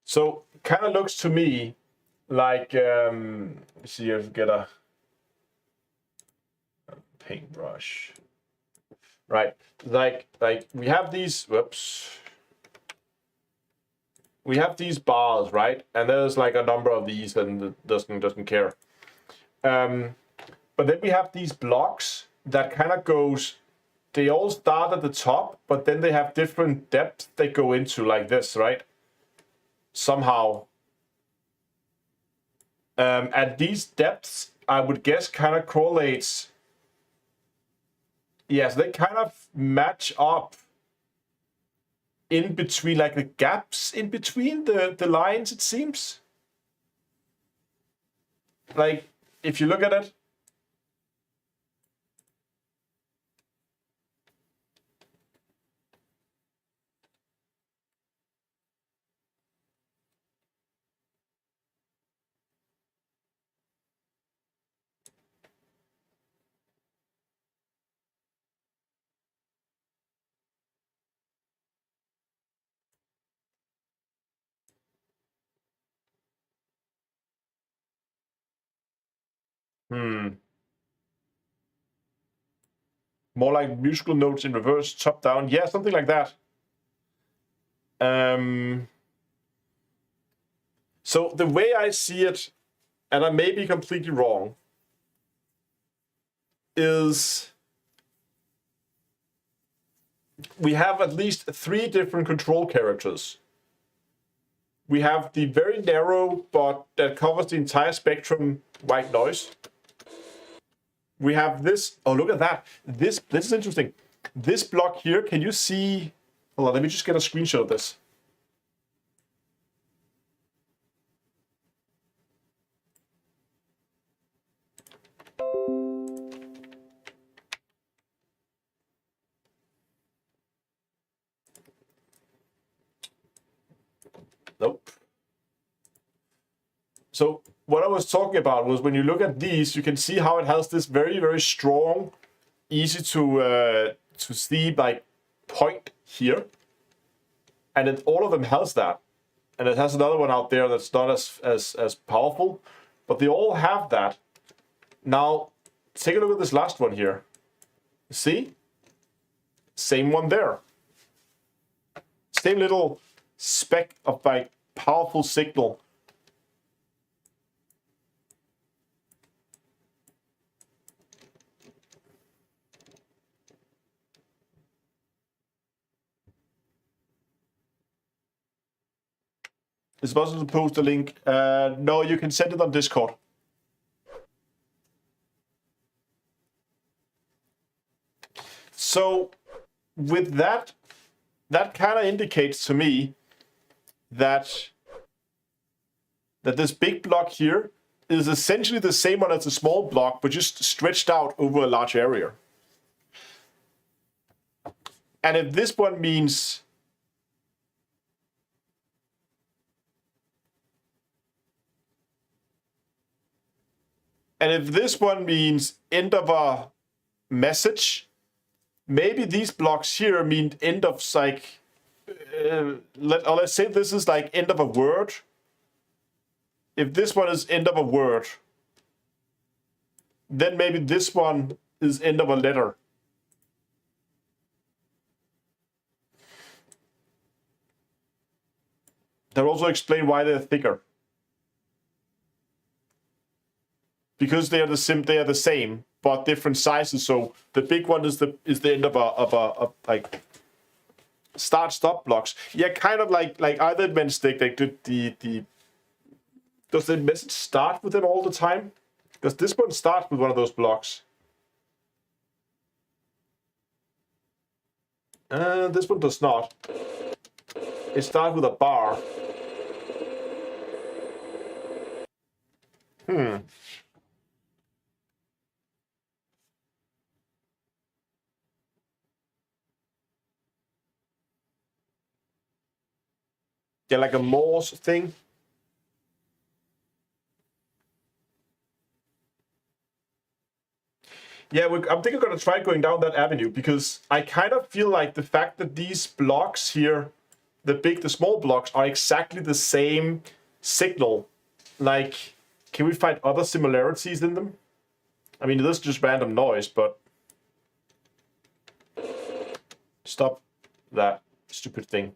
So kind of looks to me like, let's see if we get a paintbrush. Right, like we have these, whoops. We have these bars, right? And there's like a number of these and it doesn't care. But then we have these blocks that kind of goes, they all start at the top, but then they have different depths they go into like this, right? Somehow. And these depths, I would guess, kind of correlates. Yes, they kind of match up in between, like the gaps in between the lines, it seems. Like, if you look at it. More like musical notes in reverse, top down. Yeah, something like that. So the way I see it, and I may be completely wrong, is we have at least 3 different control characters. We have the very narrow, but that covers the entire spectrum, white noise. We have this, oh, look at that. This is interesting. This block here, can you see? Hold on, let me just get a screenshot of this. Nope. So what I was talking about was when you look at these, you can see how it has this very, very strong, easy to see like point here. and all of them has that. And it has another one out there that's not as powerful, but they all have that. Now, take a look at this last one here. See? Same one there. Same little speck of like powerful signal. It's possible to post a link. No, you can send it on Discord. So with that kind of indicates to me that this big block here is essentially the same one as a small block, but just stretched out over a large area. And if this one means end of a message, maybe these blocks here mean end of like, let's say this is like end of a word. If this one is end of a word, then maybe this one is end of a letter. That also explain why they're thicker. Because they are the same, but different sizes. So the big one is the end of a like start-stop blocks. Yeah, kind of like either means like the does the message start with it all the time? Does this one start with one of those blocks? This one does not. It starts with a bar. Yeah, like a Morse thing. Yeah, I'm thinking I'm going to try going down that avenue, because I kind of feel like the fact that these blocks here, the small blocks, are exactly the same signal. Like, can we find other similarities in them? I mean, this is just random noise, but stop that stupid thing.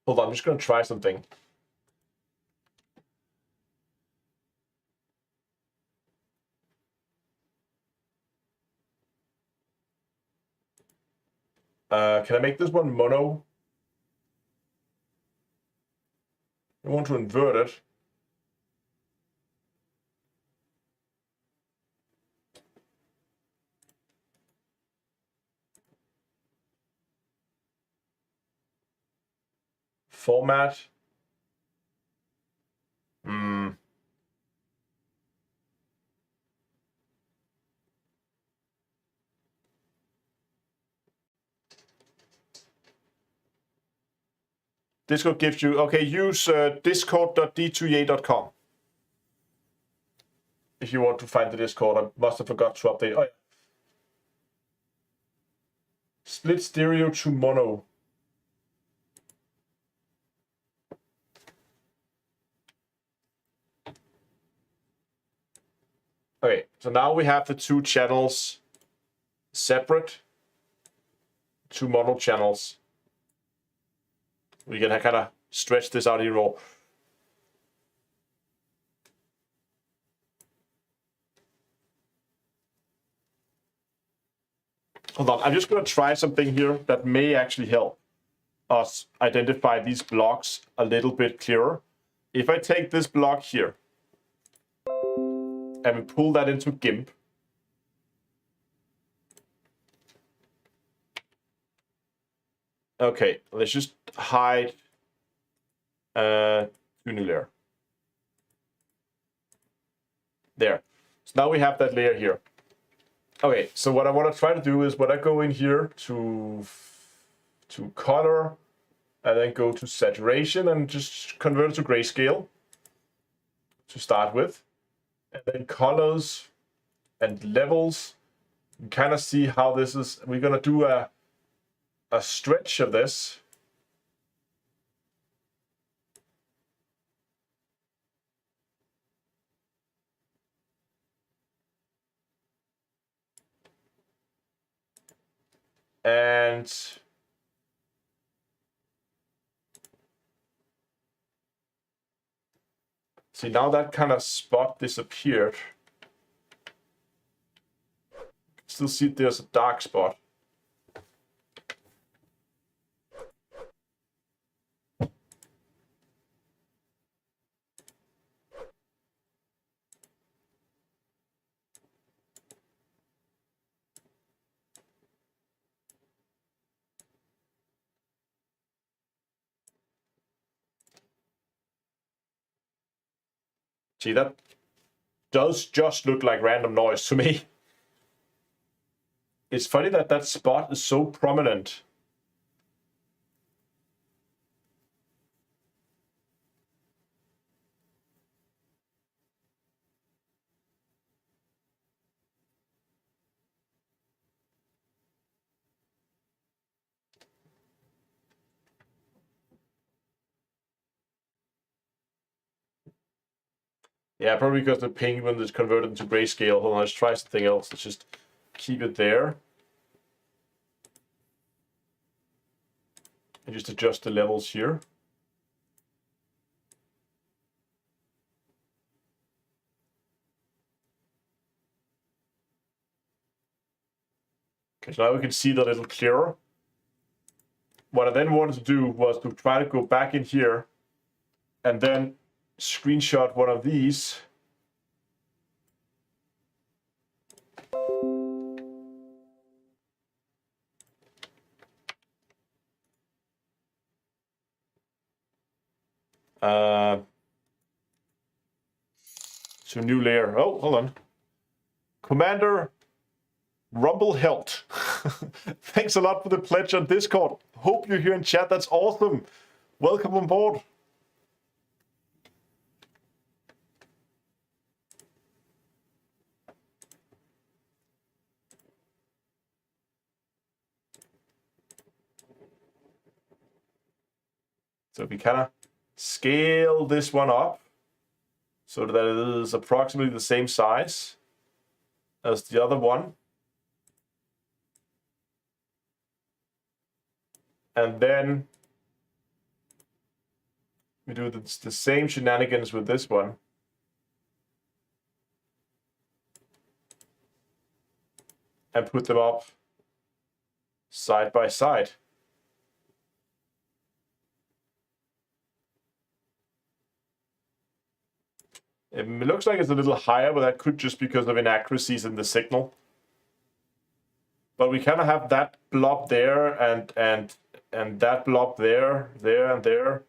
Hold on, I'm just going to try something. Can I make this one mono? I want to invert it. Format. Discord gives you, okay, use discord.d2a.com if you want to find the Discord. I must have forgot to update. Oh, yeah. Split stereo to mono. Okay, so now we have the two channels separate, two mono channels. We can kind of stretch this out here more. Hold on, I'm just going to try something here that may actually help us identify these blocks a little bit clearer. If I take this block here and we pull that into GIMP, okay, let's just hide tuning layer. There. So now we have that layer here. Okay, so what I want to try to do is when I go in here to color and then go to saturation and just convert it to grayscale to start with. And then colors and levels. You kind of see how this is. We're going to do a stretch of this. And see, now that kind of spot disappeared. Still see there's a dark spot. See, that does just look like random noise to me. It's funny that that spot is so prominent. Yeah, probably because the penguin is converted into grayscale. Hold on, let's try something else. Let's just keep it there. And just adjust the levels here. Okay, so now we can see that a little clearer. What I then wanted to do was to try to go back in here and then screenshot one of these. So new layer. Oh, hold on. Commander Rumblehelt. Thanks a lot for the pledge on Discord. Hope you're here in chat. That's awesome. Welcome on board. So we kind of scale this one up so that it is approximately the same size as the other one. And then we do the same shenanigans with this one. And put them up side by side. It looks like it's a little higher, but that could just because of inaccuracies in the signal. But we kind of have that blob there and that blob there, and there.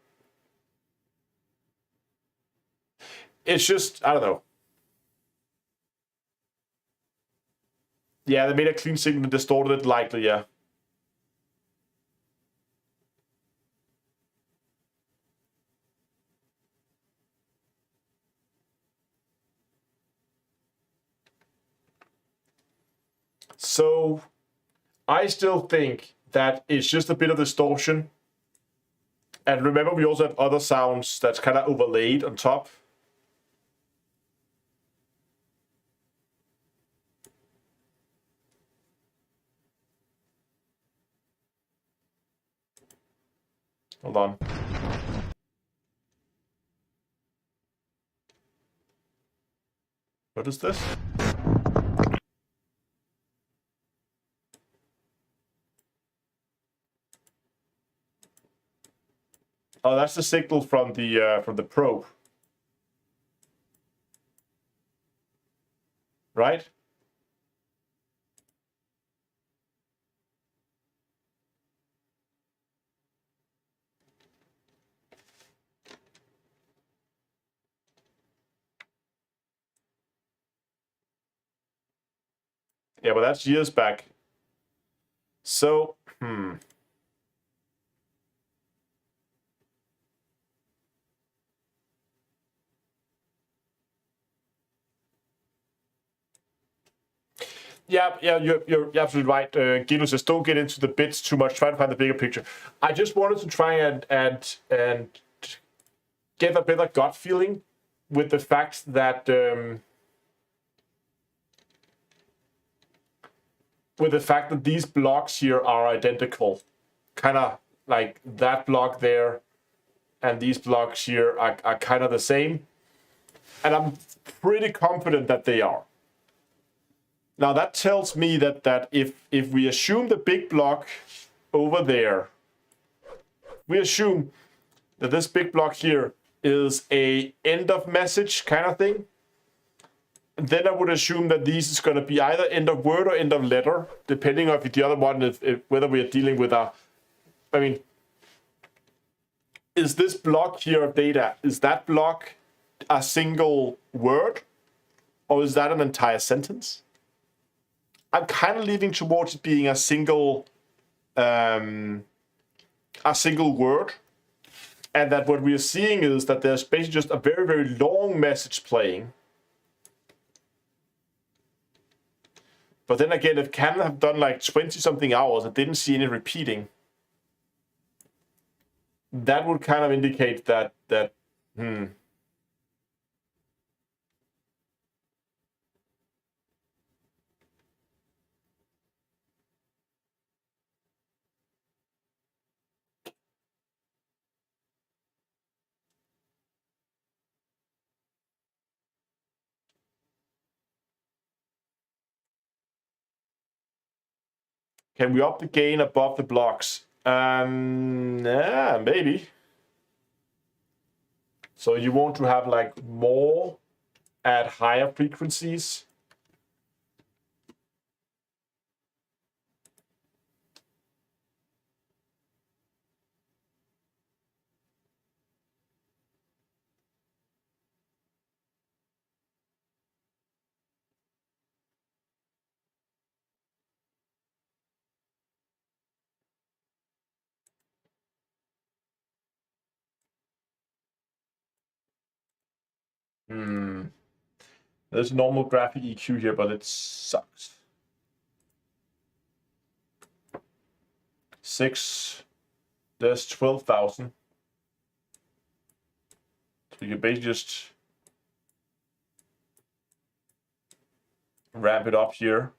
It's just, I don't know. Yeah, they made a clean signal and distorted it lightly, yeah. So I still think that it's just a bit of distortion. And remember, we also have other sounds that's kind of overlaid on top. Hold on. What is this? Oh, that's the signal from the probe. Right? Yeah, but that's years back. So, Yeah, you're absolutely right. Guido says, don't get into the bits too much. Try to find the bigger picture. I just wanted to try and get a better gut feeling with the fact that these blocks here are identical, kind of like that block there, and these blocks here are kind of the same, and I'm pretty confident that they are. Now that tells me that if we assume the big block over there, we assume that this big block here is a end of message kind of thing, then I would assume that these is going to be either end of word or end of letter, depending on if the other one is whether we are dealing with is this block here of data, is that block a single word, or is that an entire sentence? I'm kind of leaning towards it being a single word, and that what we are seeing is that there's basically just a very, very long message playing. But then again, if Canon have done like 20-something hours and didn't see any repeating, that would kind of indicate that can we up the gain above the blocks? Yeah, maybe. So you want to have like more at higher frequencies. There's a normal graphic EQ here, but it sucks. 6, there's 12,000. So you can basically just ramp it up here.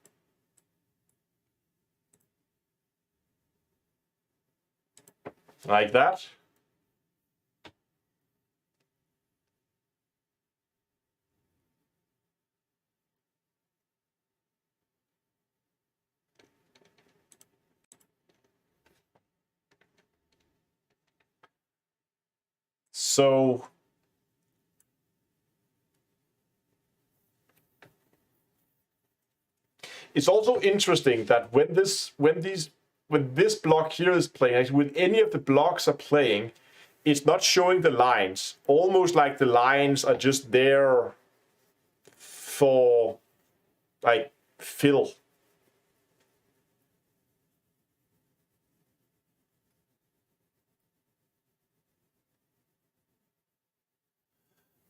Like that. So it's also interesting that when this block here is playing, actually when any of the blocks are playing, it's not showing the lines. Almost like the lines are just there for like fill.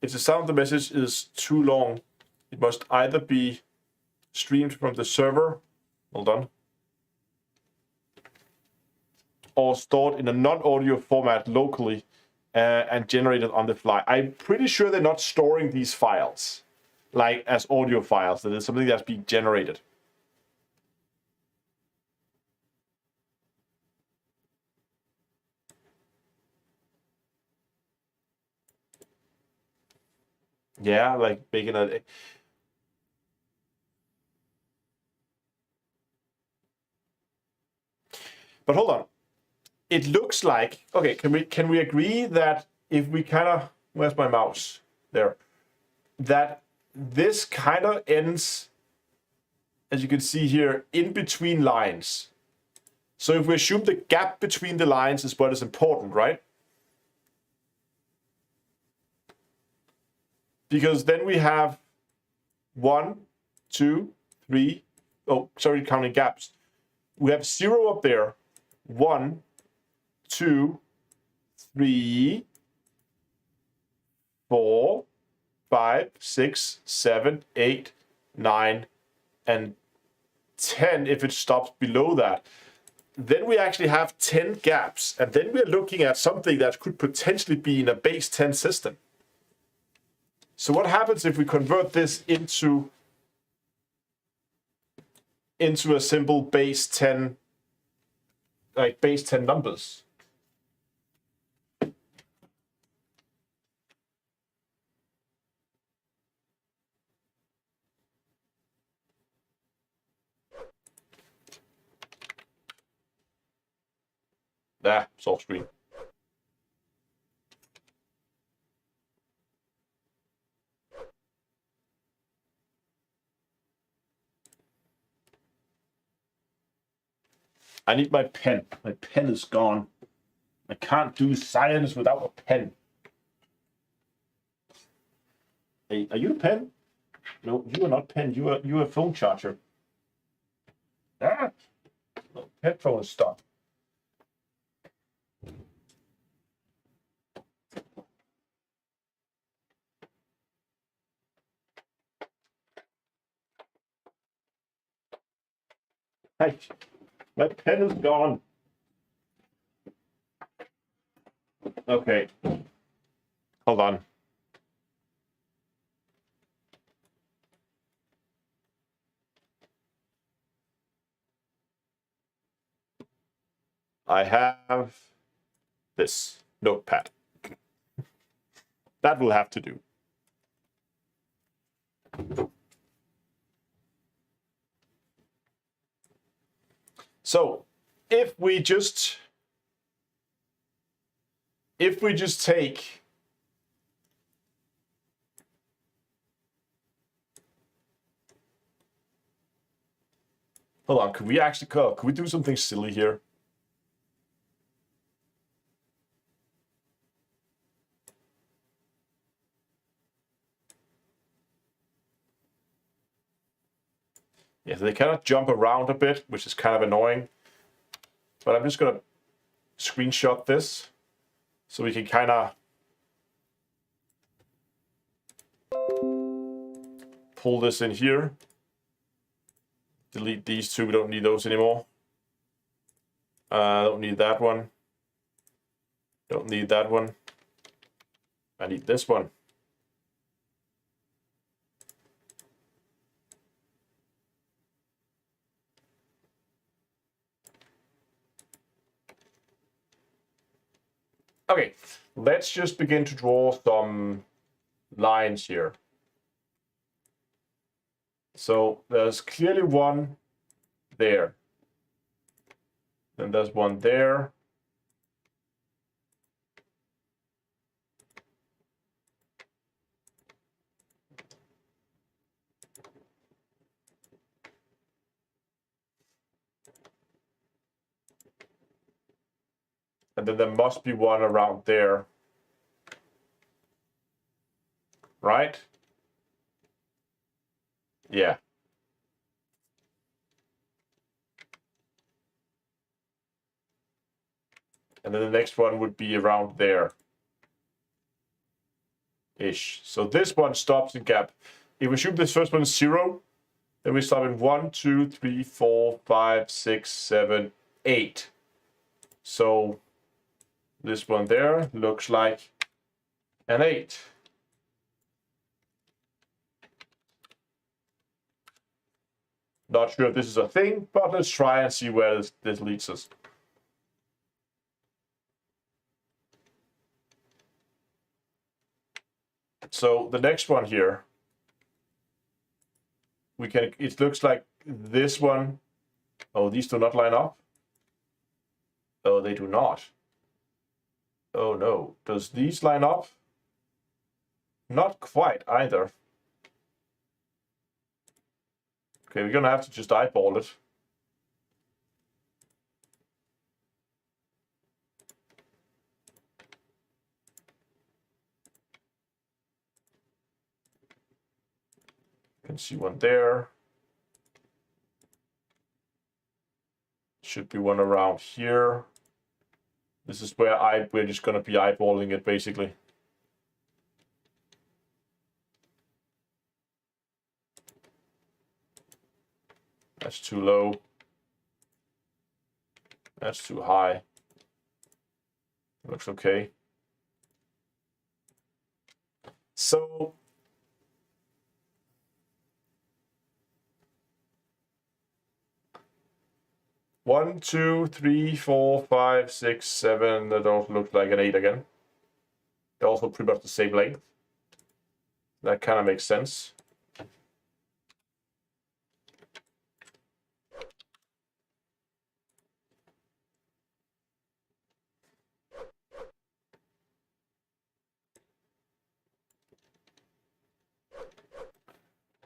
If the sound of the message is too long, it must either be streamed from the server, hold on, or stored in a non-audio format locally and generated on the fly. I'm pretty sure they're not storing these files like as audio files. That is something that's being generated. Yeah, like making a. But hold on. It looks like, okay, can we agree that if we kind of, where's my mouse? There. That this kind of ends, as you can see here, in between lines. So if we assume the gap between the lines is what is important, right? Because then we have 1, 2, 3, oh, sorry, counting gaps. We have 0 up there, 1, 2, 3, 4, 5, 6, 7, 8, 9, and 10 if it stops below that. Then we actually have 10 gaps, and then we're looking at something that could potentially be in a base 10 system. So what happens if we convert this into a simple base 10, like base 10 numbers? Soft screen. I need my pen. My pen is gone. I can't do science without a pen. Hey, are you a pen? No, you are not pen. You are a phone charger. No, headphone is stuck. Hey, my pen is gone. Okay. Hold on. I have this notepad. That will have to do. So if we just take hold on, could we do something silly here? Yeah, they cannot jump around a bit, which is kind of annoying. But I'm just gonna screenshot this so we can kind of pull this in here. Delete these two, we don't need those anymore. Don't need that one. Don't need that one. I need this one. Okay, let's just begin to draw some lines here. So there's clearly one there. Then there's one there. And then there must be one around there. Right? Yeah. And then the next one would be around there. Ish. So this one stops in gap. If we assume this first one is 0, then we stop in 1, 2, 3, 4, 5, 6, 7, 8. So this one there looks like an 8. Not sure if this is a thing, but let's try and see where this leads us. So the next one here, it looks like this one. Oh, these do not line up. Oh, they do not. Oh no, does these line up? Not quite either. Okay, we're gonna have to just eyeball it. You can see one there. Should be one around here. This is where we're just gonna be eyeballing it basically. That's too low. That's too high. Looks okay. So one, two, three, 4, 5, 6, 7. That also looks like an 8 again. They're also pretty much the same length. That kind of makes sense.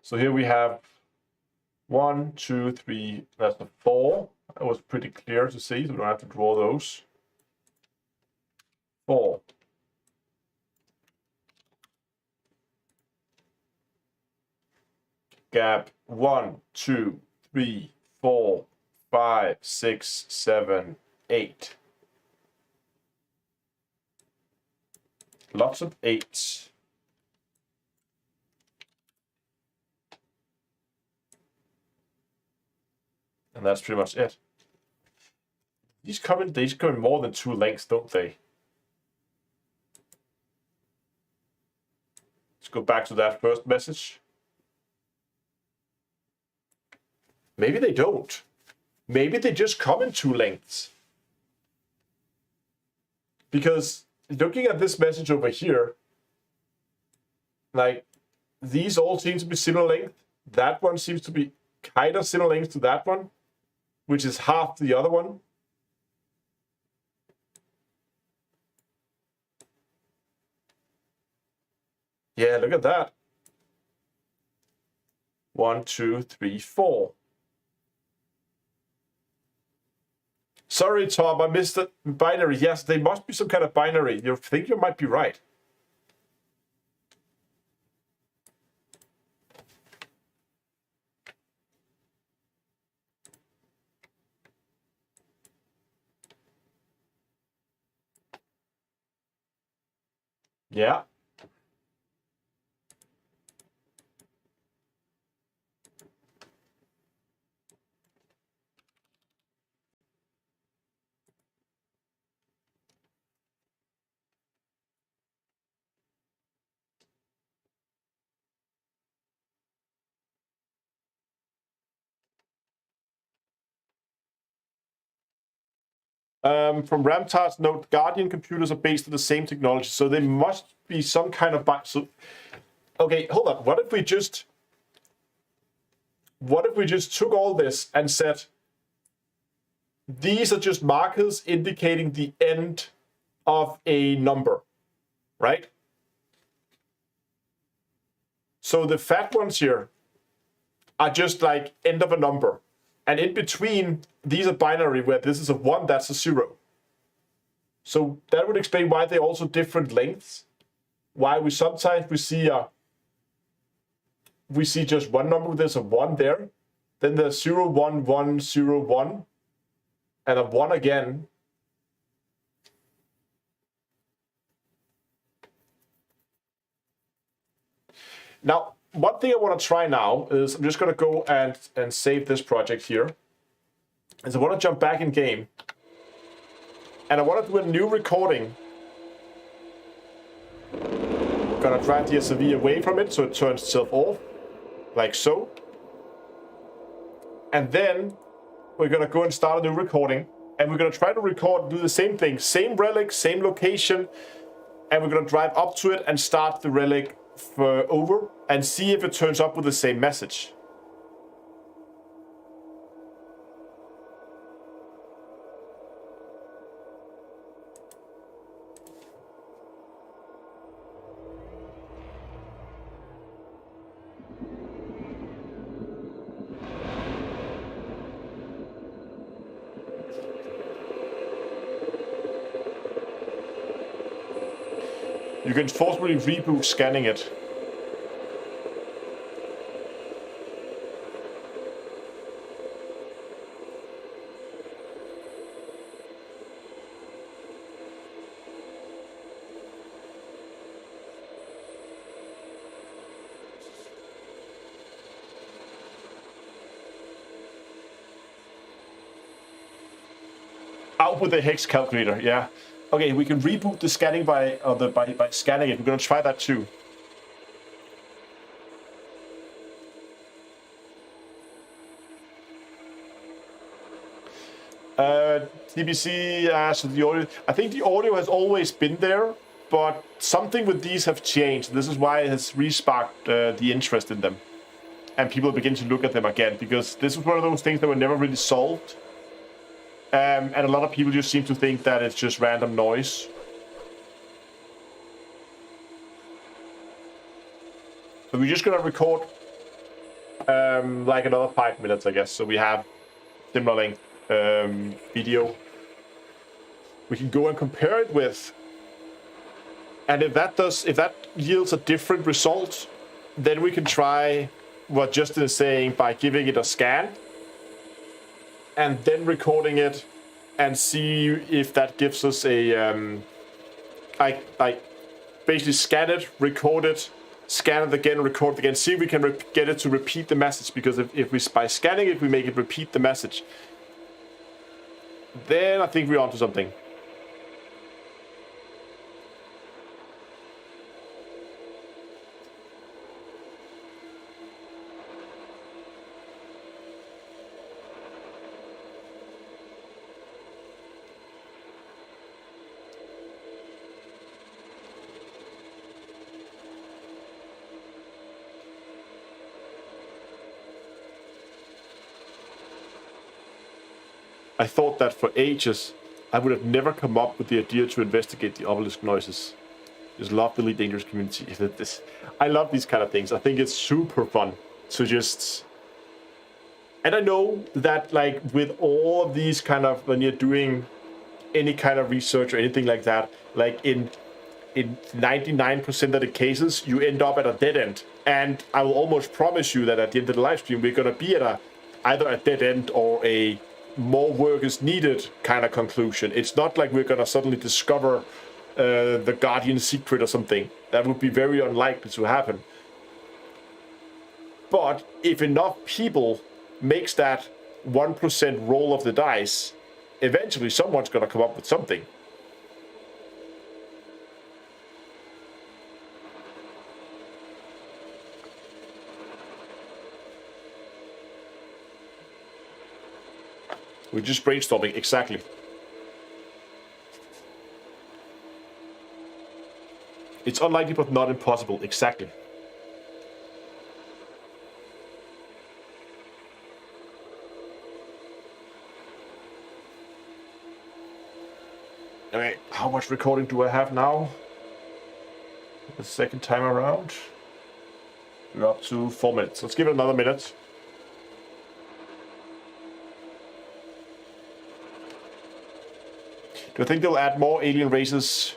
So here we have 1, 2, 3. That's a 4. That was pretty clear to see, so we don't have to draw those. 4. Gap 1, 2, 3, 4, 5, 6, 7, 8. Lots of 8s. And that's pretty much it. These come in more than 2 lengths, don't they? Let's go back to that first message. Maybe they don't. Maybe they just come in 2 lengths. Because looking at this message over here, like, these all seem to be similar length. That one seems to be kind of similar length to that one, which is half the other one. Yeah, look at that. 1, 2, 3, 4. Sorry, Tom, I missed the binary. Yes, they must be some kind of binary. You think you might be right. Yeah. From Ramtar's note, Guardian computers are based on the same technology, so they must be some kind of so, okay, hold on. What if we just took all this and said these are just markers indicating the end of a number, right? So the fat ones here are just like end of a number. And in between, these are binary, where this is a 1, that's a 0. So that would explain why they're also different lengths. Why we sometimes we see just one number, there's a 1 there. Then there's 0, 1, 1, 0, 1. And a 1 again. Now, one thing I want to try now is I'm just going to go and save this project here. And so I want to jump back in game. And I want to do a new recording. I'm going to drag the SLV away from it so it turns itself off. Like so. And then we're going to go and start a new recording. And we're going to try to do the same thing. Same relic, same location. And we're going to drive up to it and start the relic over and see if it turns up with the same message. You can forcibly reboot scanning it. Out with the hex calculator, yeah. Okay, we can reboot the scanning by scanning it. We're gonna try that too. TBC, so the audio. I think the audio has always been there, but something with these have changed. This is why it has re-sparked the interest in them, and people begin to look at them again, because this was one of those things that were never really solved. And a lot of people just seem to think that it's just random noise. So we're just gonna record like another 5 minutes, I guess. So we have similar length video. We can go and compare it with, and if that yields a different result, then we can try what Justin is saying by giving it a scan and then recording it and see if that gives us a like basically scan it, record it, scan it again, record it again, see if we can get it to repeat the message, because if we by scanning it we make it repeat the message, then I think we're onto something. I thought that for ages I would have never come up with the idea to investigate the obelisk noises. Just love the Elite Dangerous community. I love these kind of things. I think it's super fun to just... And I know that, like, with all of these kind of, when you're doing any kind of research or anything like that, like in 99% of the cases, you end up at a dead end. And I will almost promise you that at the end of the live stream, we're going to be at either a dead end or a more work is needed kind of conclusion. It's not like we're going to suddenly discover the Guardian secret or something. That would be very unlikely to happen. But if enough people makes that 1% roll of the dice, eventually someone's going to come up with something. We're just brainstorming, exactly. It's unlikely but not impossible, exactly. Okay, how much recording do I have now? The second time around. We're up to 4 minutes. Let's give it another minute. Do I think they'll add more alien races?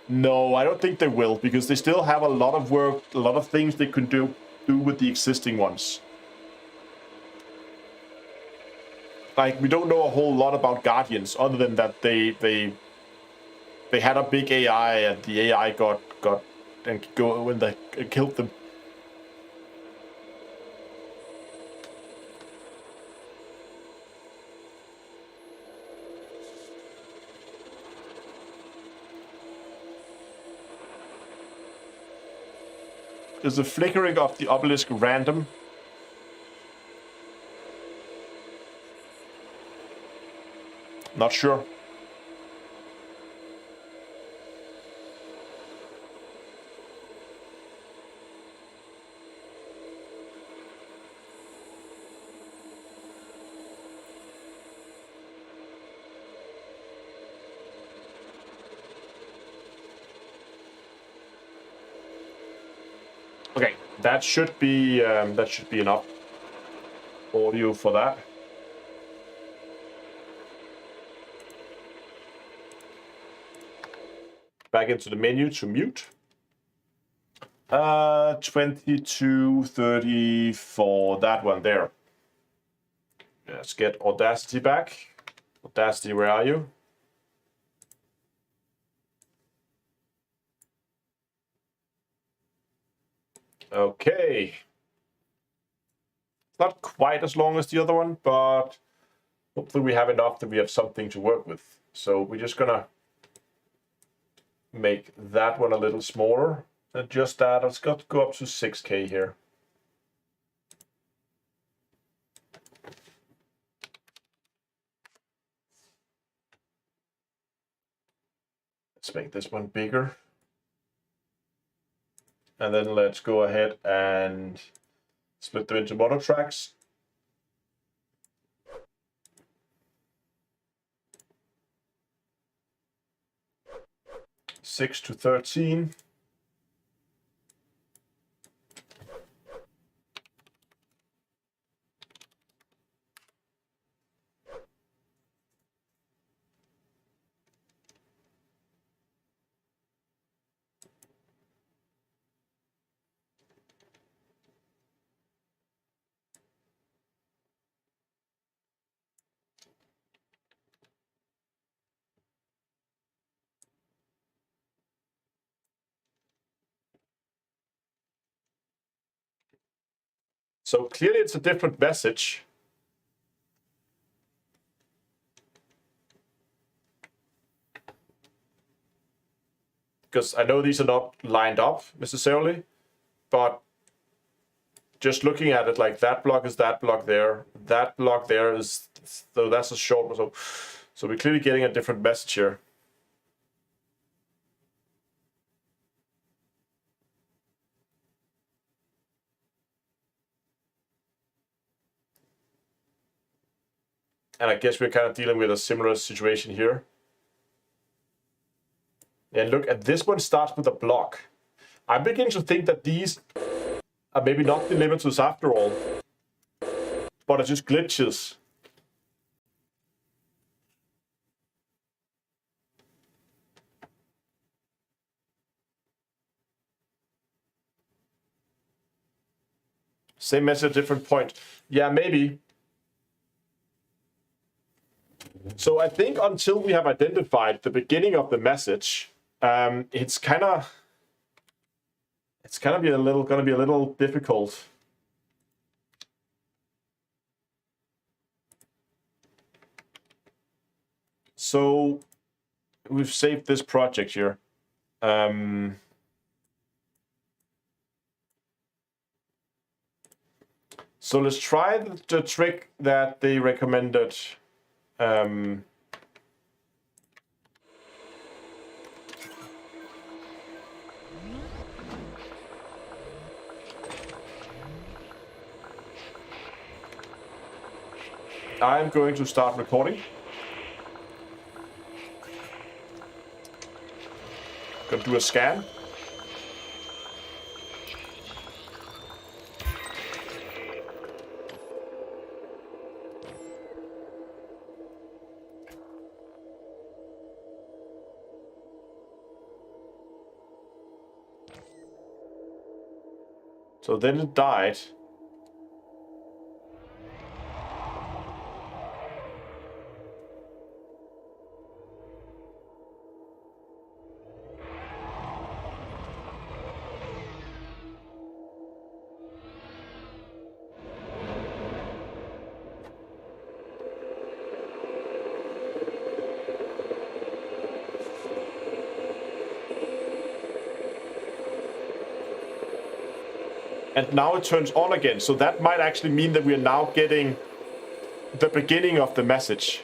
No, I don't think they will, because they still have a lot of work, a lot of things they could do with the existing ones. Like, we don't know a whole lot about Guardians, other than that they had a big AI, and the AI got and go when they killed them. Is the flickering of the obelisk random? Not sure. Okay, that should be enough audio for that. Back into the menu to mute. 2234, that one there. Let's get Audacity back. Audacity, where are you? Okay. It's not quite as long as the other one, but Hopefully we have enough that we have something to work with. So we're just gonna make that one a little smaller. Adjust that. Let's go up to 6K here. Let's make this one bigger. And then let's go ahead and split them into mono tracks. Six to 13. So clearly it's a different message. Because I know these are not lined up necessarily, but just looking at it, like that block is that block there is, so that's a short one. So we're clearly getting a different message here. And I guess we're kind of dealing with a similar situation here. And look, at this one starts with a block. I'm beginning to think that these are maybe not delimiters after all, but are just glitches. Same message, different point. Yeah, maybe. So I think until we have identified the beginning of the message, it's gonna be a little difficult. So we've saved this project here. So let's try the trick that they recommended. I'm going to start recording. Gonna do a scan. So then it died. And now it turns on again. So that might actually mean that we are now getting the beginning of the message.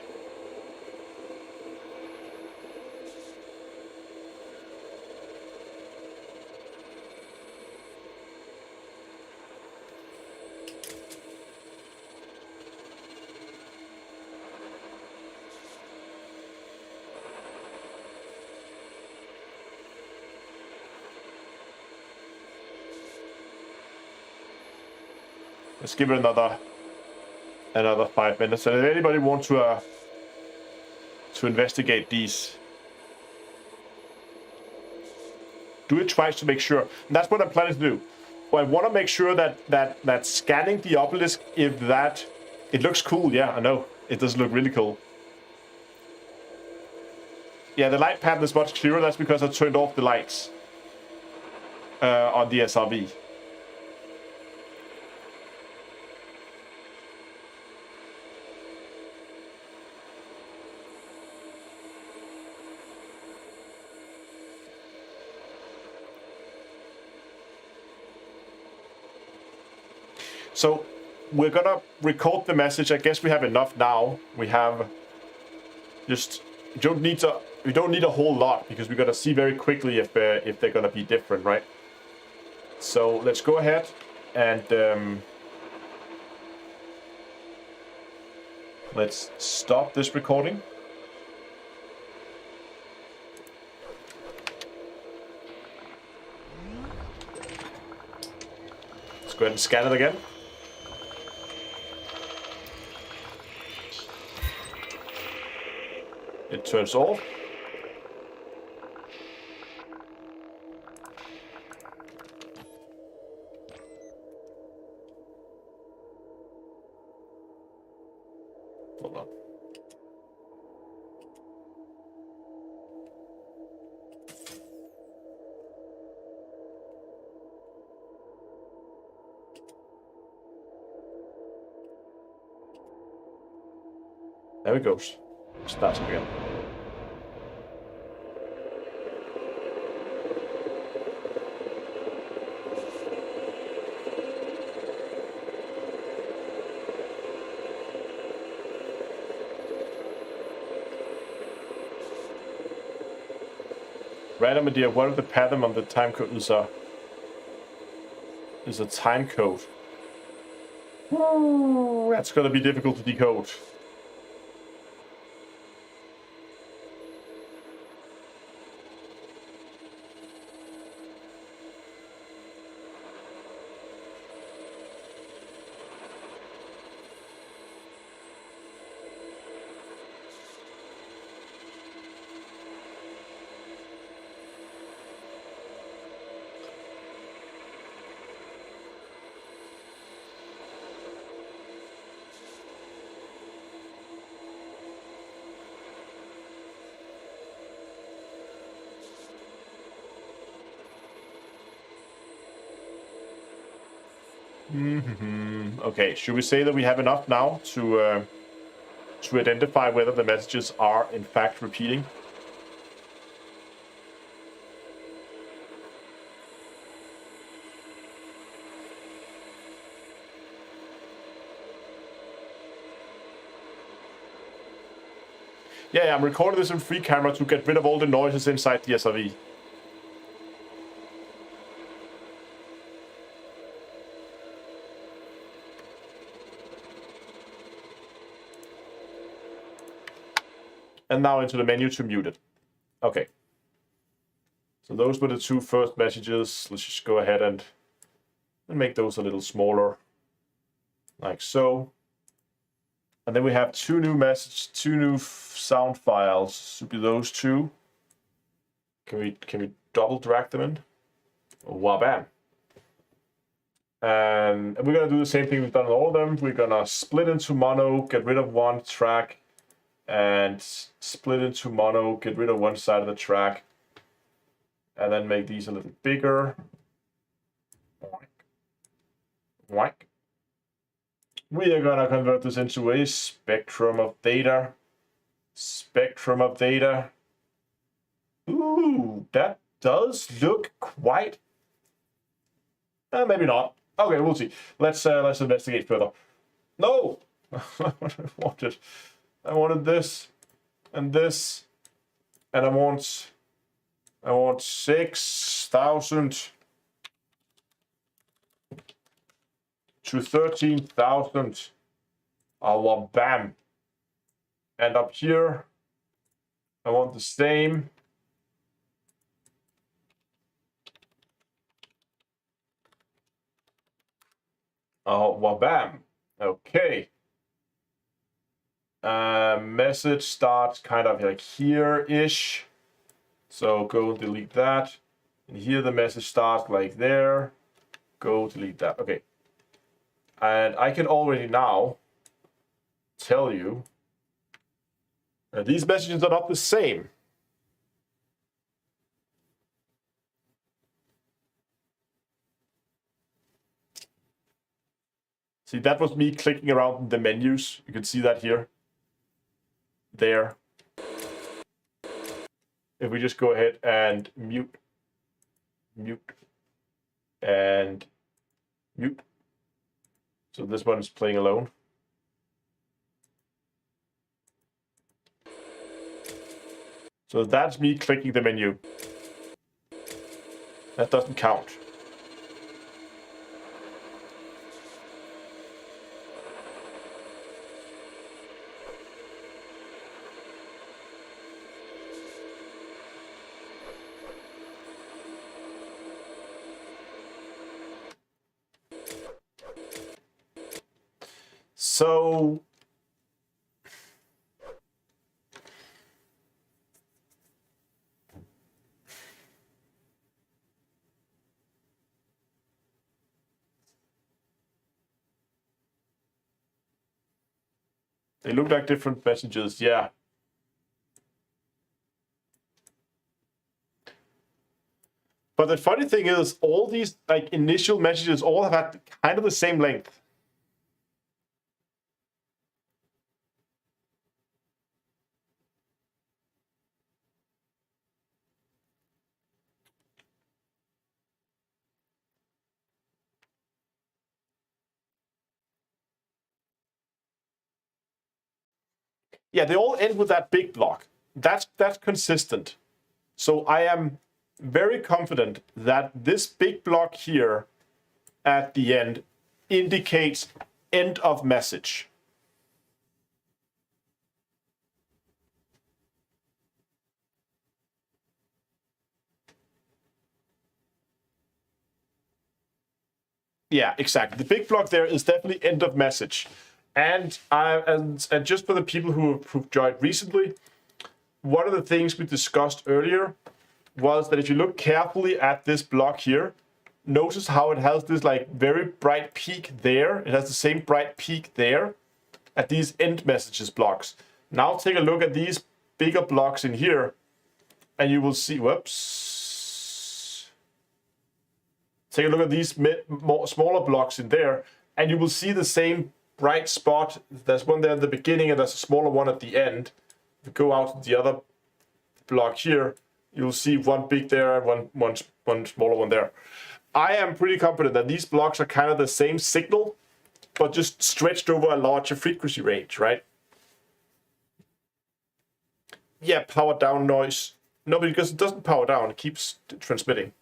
Let's give it another 5 minutes. And if anybody wants to investigate these, do it twice to make sure. And that's what I'm planning to do. Well, I want to make sure that scanning the obelisk, if that, it looks cool. Yeah, I know. It does look really cool. Yeah, the light pattern is much clearer. That's because I turned off the lights on the SRV. So we're gonna record the message. I guess we have enough now. We have just we don't need a whole lot because we're gonna see very quickly if they're gonna be different, right? So let's go ahead and let's stop this recording. Let's go ahead and scan it again. It turns off. Hold on. There it goes. Starts again. Random idea, what if the pattern on the time code is a time code? Ooh, that's gonna be difficult to decode. Okay, should we say that we have enough now to identify whether the messages are in fact repeating? Yeah, I'm recording this in free camera to get rid of all the noises inside the SRV. And now into the menu to mute it. Okay. So those were the two first messages. Let's just go ahead and make those a little smaller. Like so. And then we have two new sound files. Should be those two. Can we double drag them in? Wabam. And we're gonna do the same thing we've done on all of them. We're gonna split into mono, get rid of one track, and split into mono, get rid of one side of the track, and then make these a little bigger. Whack. We are gonna convert this into a spectrum of data. Spectrum of data. Ooh, that does look quite. Maybe not. Okay, we'll see. Let's investigate further. No, I wanted this, and this, and I want 6,000 to 13,000. Oh, bam. And up here, I want the same. Oh, well, bam. Okay. Message starts kind of like here-ish. So go delete that. And here the message starts like there. Go delete that. Okay. And I can already now tell you that these messages are not the same. See, that was me clicking around in the menus. You can see that here. There. If we just go ahead and mute, and mute. So this one's playing alone. So that's me clicking the menu. That doesn't count. So they look like different messages, yeah. But the funny thing is, all these like initial messages all have had kind of the same length. Yeah, they all end with that big block. That's consistent. So I am very confident that this big block here at the end indicates end of message. Yeah, exactly. The big block there is definitely end of message. And just for the people who've joined recently, one of the things we discussed earlier was that if you look carefully at this block here, notice how it has this like very bright peak there. It has the same bright peak there at these end messages blocks. Now take a look at these bigger blocks in here, and you will see, whoops. Take a look at these smaller blocks in there, and you will see the same bright spot. There's one there at the beginning, and there's a smaller one at the end. If you go out to the other block here, you'll see one big there and one smaller one there. I am pretty confident that these blocks are kind of the same signal, but just stretched over a larger frequency range, right? Yeah, power down noise. No, because it doesn't power down, it keeps transmitting.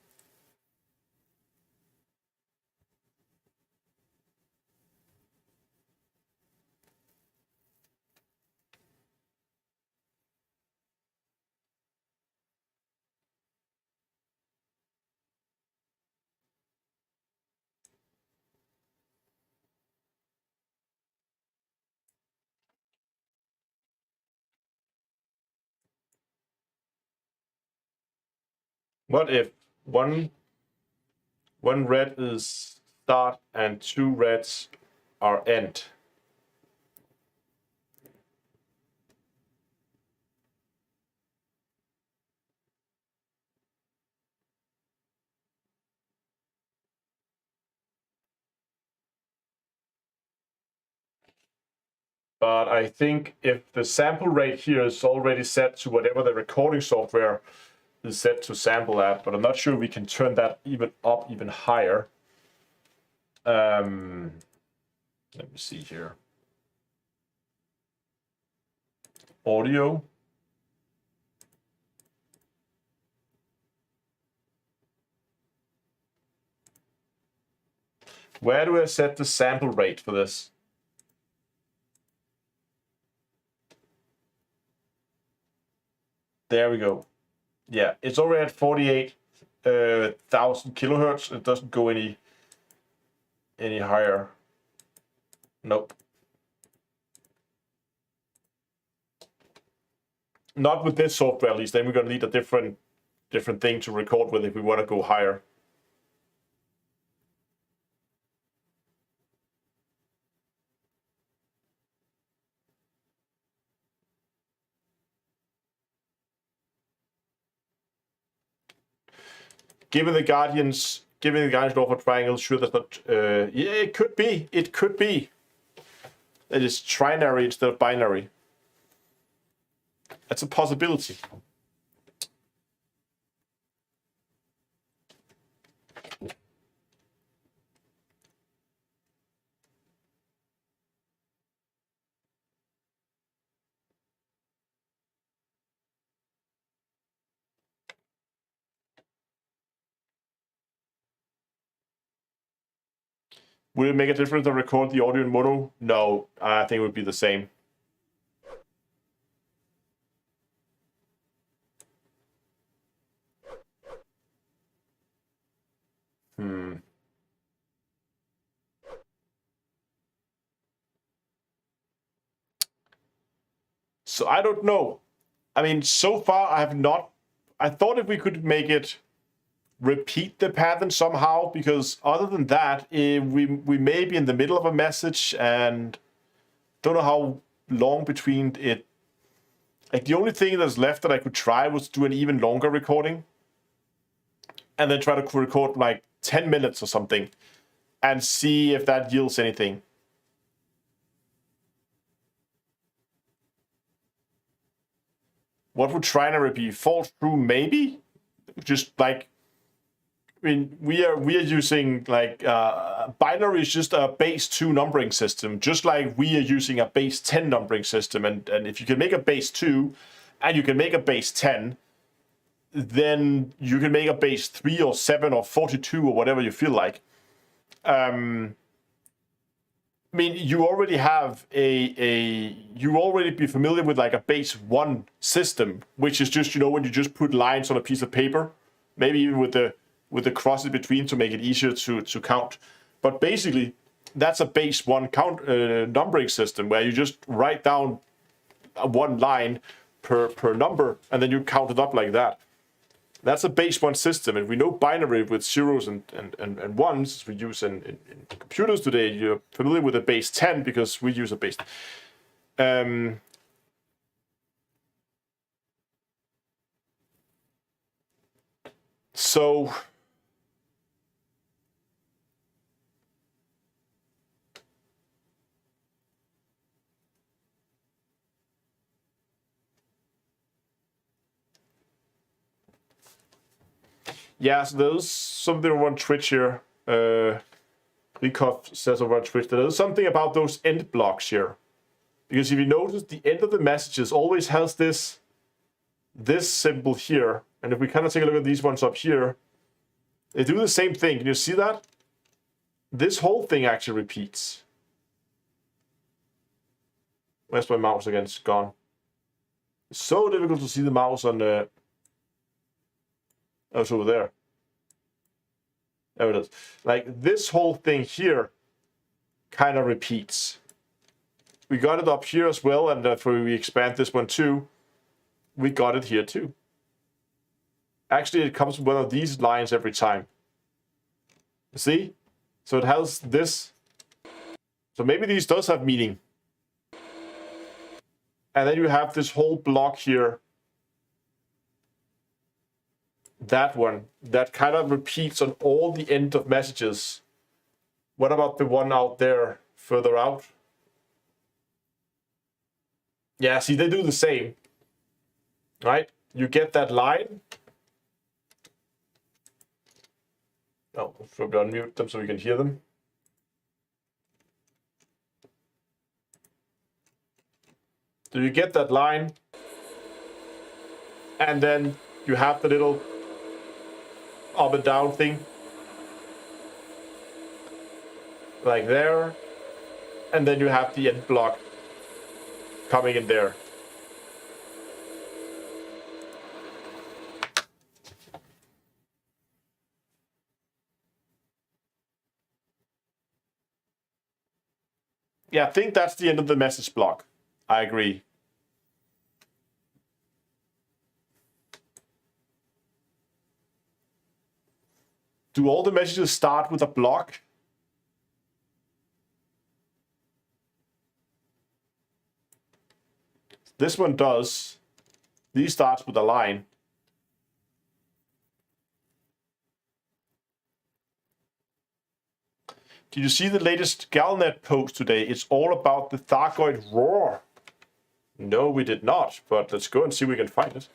What if one red is start and two reds are end? But I think if the sample rate here is already set to whatever the recording software is set to sample at, but I'm not sure we can turn that even up even higher. Let me see here. Audio. Where do I set the sample rate for this? There we go. Yeah, it's already at 48,000 kilohertz. It doesn't go any higher. Nope. Not with this software, at least. Then we're going to need a different thing to record with if we want to go higher. Given the Guardian's law for triangles, sure that's not. Yeah, it could be. It could be. It is trinary instead of binary. That's a possibility. Would it make a difference to record the audio in mono? No, I think it would be the same. So I don't know. I mean, so far I have not. I thought if we could make it repeat the pattern somehow, because other than that, we may be in the middle of a message and don't know how long between it. Like the only thing that's left that I could try was do an even longer recording, and then try to record like 10 minutes or something, and see if that yields anything. What would trinary be? Fall through maybe? Just like, I mean, we are using like binary is just a base 2 numbering system, just like we are using a base 10 numbering system. And if you can make a base 2 and you can make a base 10, then you can make a base 3 or 7 or 42 or whatever you feel like. I mean, you already have you already be familiar with like a base 1 system, which is just, you know, when you just put lines on a piece of paper, maybe even with the crosses between to make it easier to count. But basically, that's a base 1 count numbering system where you just write down one line per number, and then you count it up like that. That's a base 1 system, and we know binary with zeros and ones we use in computers today. You're familiar with a base 10 because we use a base. So yeah, so there's something over on Twitch here. Rikov says over on Twitch that there's something about those end blocks here. Because if you notice, the end of the messages always has this symbol here. And if we kind of take a look at these ones up here, they do the same thing. Can you see that? This whole thing actually repeats. Where's my mouse again? It's gone. It's so difficult to see the mouse on the... Oh, it's over there. There it is. Like this whole thing here kind of repeats. We got it up here as well, and if we expand this one too, we got it here too. Actually, it comes from one of these lines every time. See? So it has this. So maybe these does have meaning. And then you have this whole block here. That one, that kind of repeats on all the end of messages. What about the one out there, further out? Yeah, see, they do the same. Right? You get that line. Oh, so we unmute them so we can hear them. Do you get that line? And then you have the little up and down thing. Like there. And then you have the end block coming in there. Yeah, I think that's the end of the message block. I agree. Do all the messages start with a block? This one does. These starts with a line. Did you see the latest Galnet post today? It's all about the Thargoid roar. No, we did not, but let's go and see if we can find it.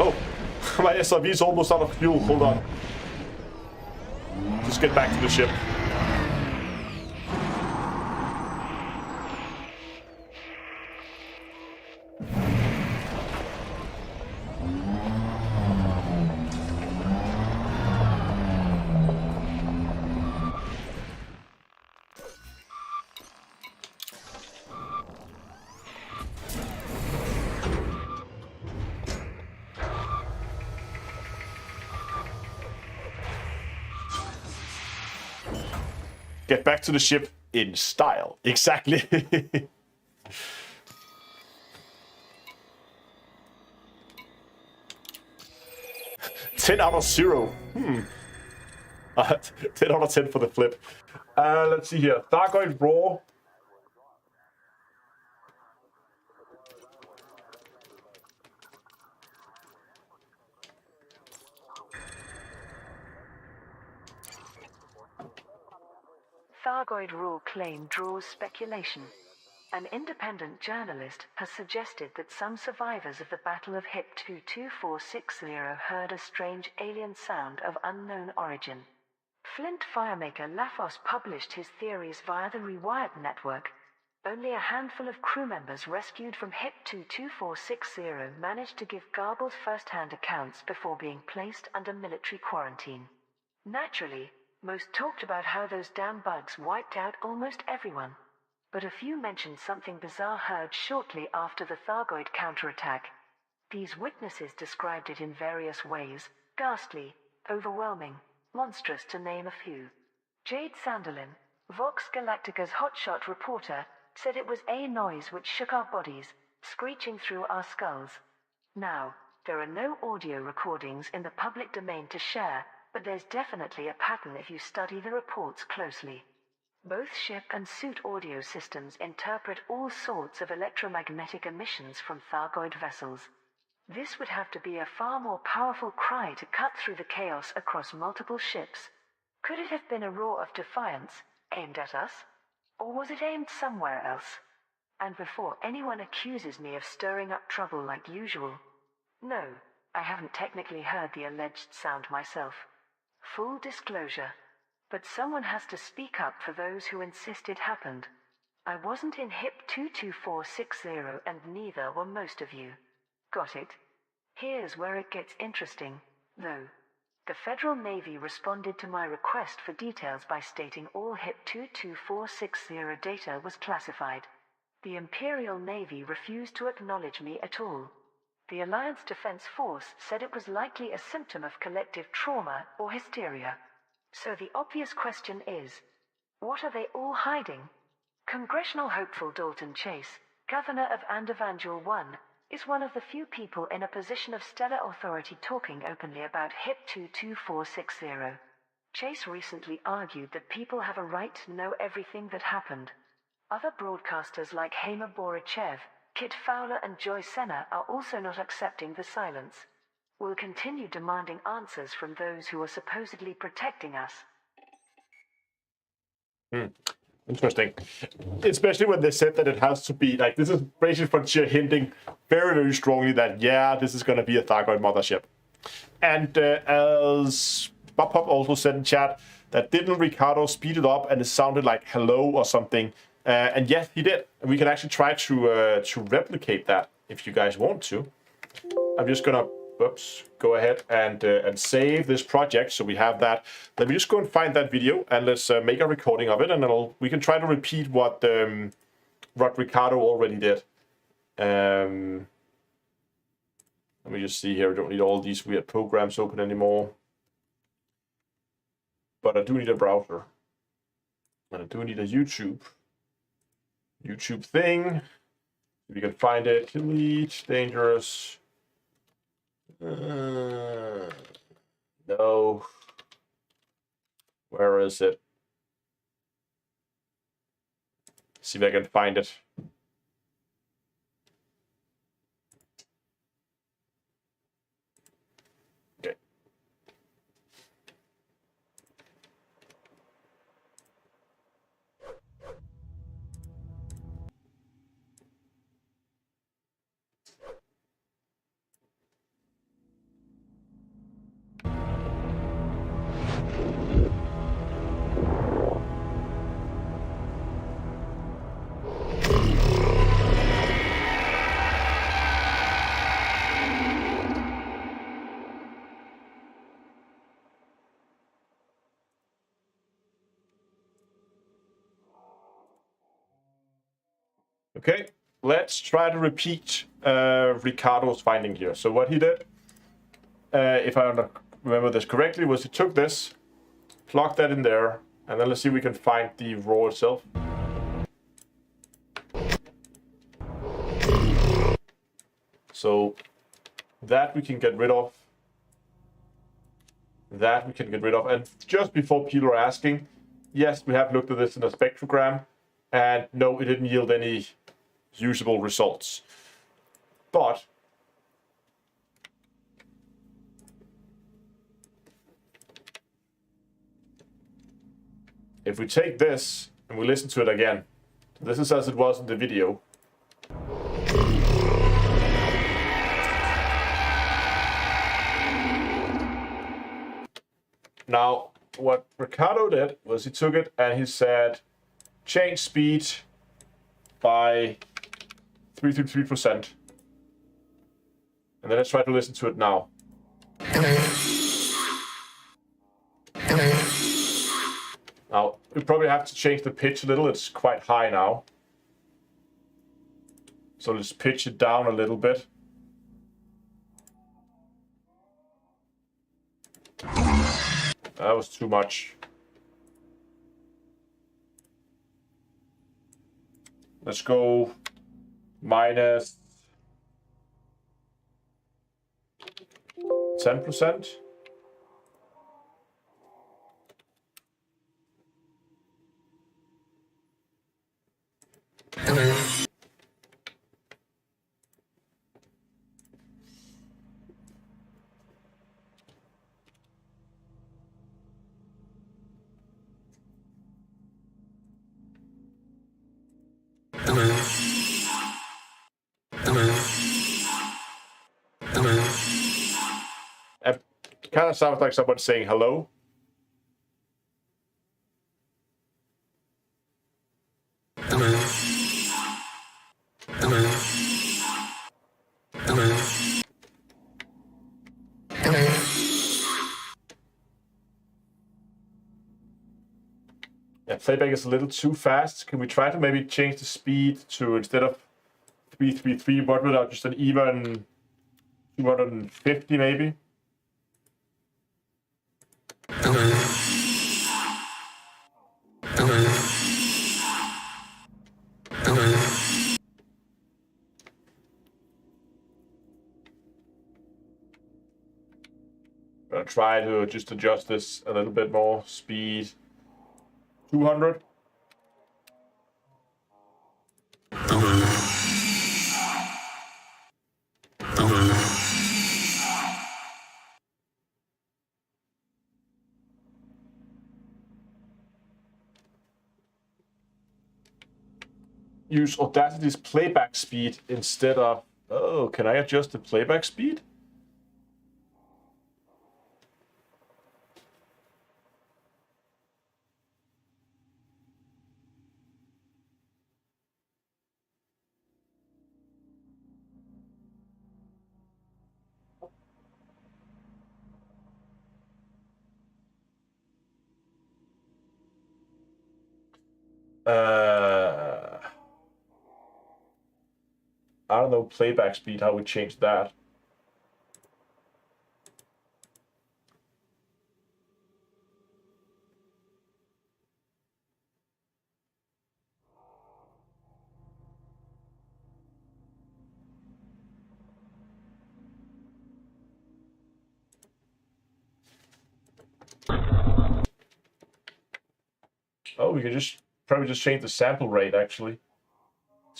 Oh, my SRV is almost out of fuel. Hold on. Just get back to the ship. Get back to the ship in style. Exactly. 10 out of 0. 10 out of 10 for the flip. Let's see here. Thargoid Raw. Thargoid Raw claim draws speculation. An independent journalist has suggested that some survivors of the Battle of HIP 22460 heard a strange alien sound of unknown origin. Flint firemaker Lafos published his theories via the Rewired network. Only a handful of crew members rescued from HIP 22460 managed to give garbled first-hand accounts before being placed under military quarantine. Naturally, most talked about how those damn bugs wiped out almost everyone. But a few mentioned something bizarre heard shortly after the Thargoid counterattack. These witnesses described it in various ways: ghastly, overwhelming, monstrous, to name a few. Jade Sanderlin, Vox Galactica's hotshot reporter, said it was a noise which shook our bodies, screeching through our skulls. Now, there are no audio recordings in the public domain to share, but there's definitely a pattern if you study the reports closely. Both ship and suit audio systems interpret all sorts of electromagnetic emissions from Thargoid vessels. This would have to be a far more powerful cry to cut through the chaos across multiple ships. Could it have been a roar of defiance, aimed at us? Or was it aimed somewhere else? And before anyone accuses me of stirring up trouble like usual, no, I haven't technically heard the alleged sound myself. Full disclosure. But someone has to speak up for those who insist it happened. I wasn't in HIP 22460 and neither were most of you. Got it? Here's where it gets interesting, though. The Federal Navy responded to my request for details by stating all HIP 22460 data was classified. The Imperial Navy refused to acknowledge me at all. The Alliance Defense Force said it was likely a symptom of collective trauma or hysteria. So the obvious question is, what are they all hiding? Congressional hopeful Dalton Chase, governor of Andevangel 1, is one of the few people in a position of stellar authority talking openly about HIP 22460. Chase recently argued that people have a right to know everything that happened. Other broadcasters like Hamer Borichev, Kit Fowler and Joy Senna are also not accepting the silence. We'll continue demanding answers from those who are supposedly protecting us. Interesting. Especially when they said that it has to be, like, this is basically Frontier hinting very, very strongly that, yeah, this is going to be a Thargoid mothership. And as Bob Pop also said in chat, that didn't Ricardo speed it up and it sounded like hello or something. And yes, he did. And we can actually try to replicate that if you guys want to. I'm just going to go ahead and save this project so we have that. Let me just go and find that video and let's make a recording of it, and we can try to repeat what Ricardo already did. Let me just see here. I don't need all these weird programs open anymore, but I do need a browser, and I do need a YouTube thing. If you can find it, delete, dangerous. No. Where is it? See if I can find it. Okay. Okay, let's try to repeat Ricardo's finding here. So what he did, if I remember this correctly, was he took this, plugged that in there, And then let's see if we can find the raw itself. So that we can get rid of. That we can get rid of. And just before people are asking, yes, we have looked at this in a spectrogram, and no, it didn't yield any usable results. But if we take this and we listen to it again, this is as it was in the video. Now, what Ricardo did was he took it and he said, change speed by 333%. And then let's try to listen to it now. Now, we probably have to change the pitch a little. It's quite high now. So let's pitch it down a little bit. That was too much. Let's go minus 10%. It kind of sounds like someone saying hello. Yeah, playback is a little too fast. Can we try to maybe change the speed to, instead of 333, what without just an even 250 maybe? Gonna try to just adjust this a little bit more. Speed 200. Use Audacity's playback speed instead of... Oh, can I adjust the playback speed? I don't know, playback speed, how we change that. Oh, we can just probably just change the sample rate actually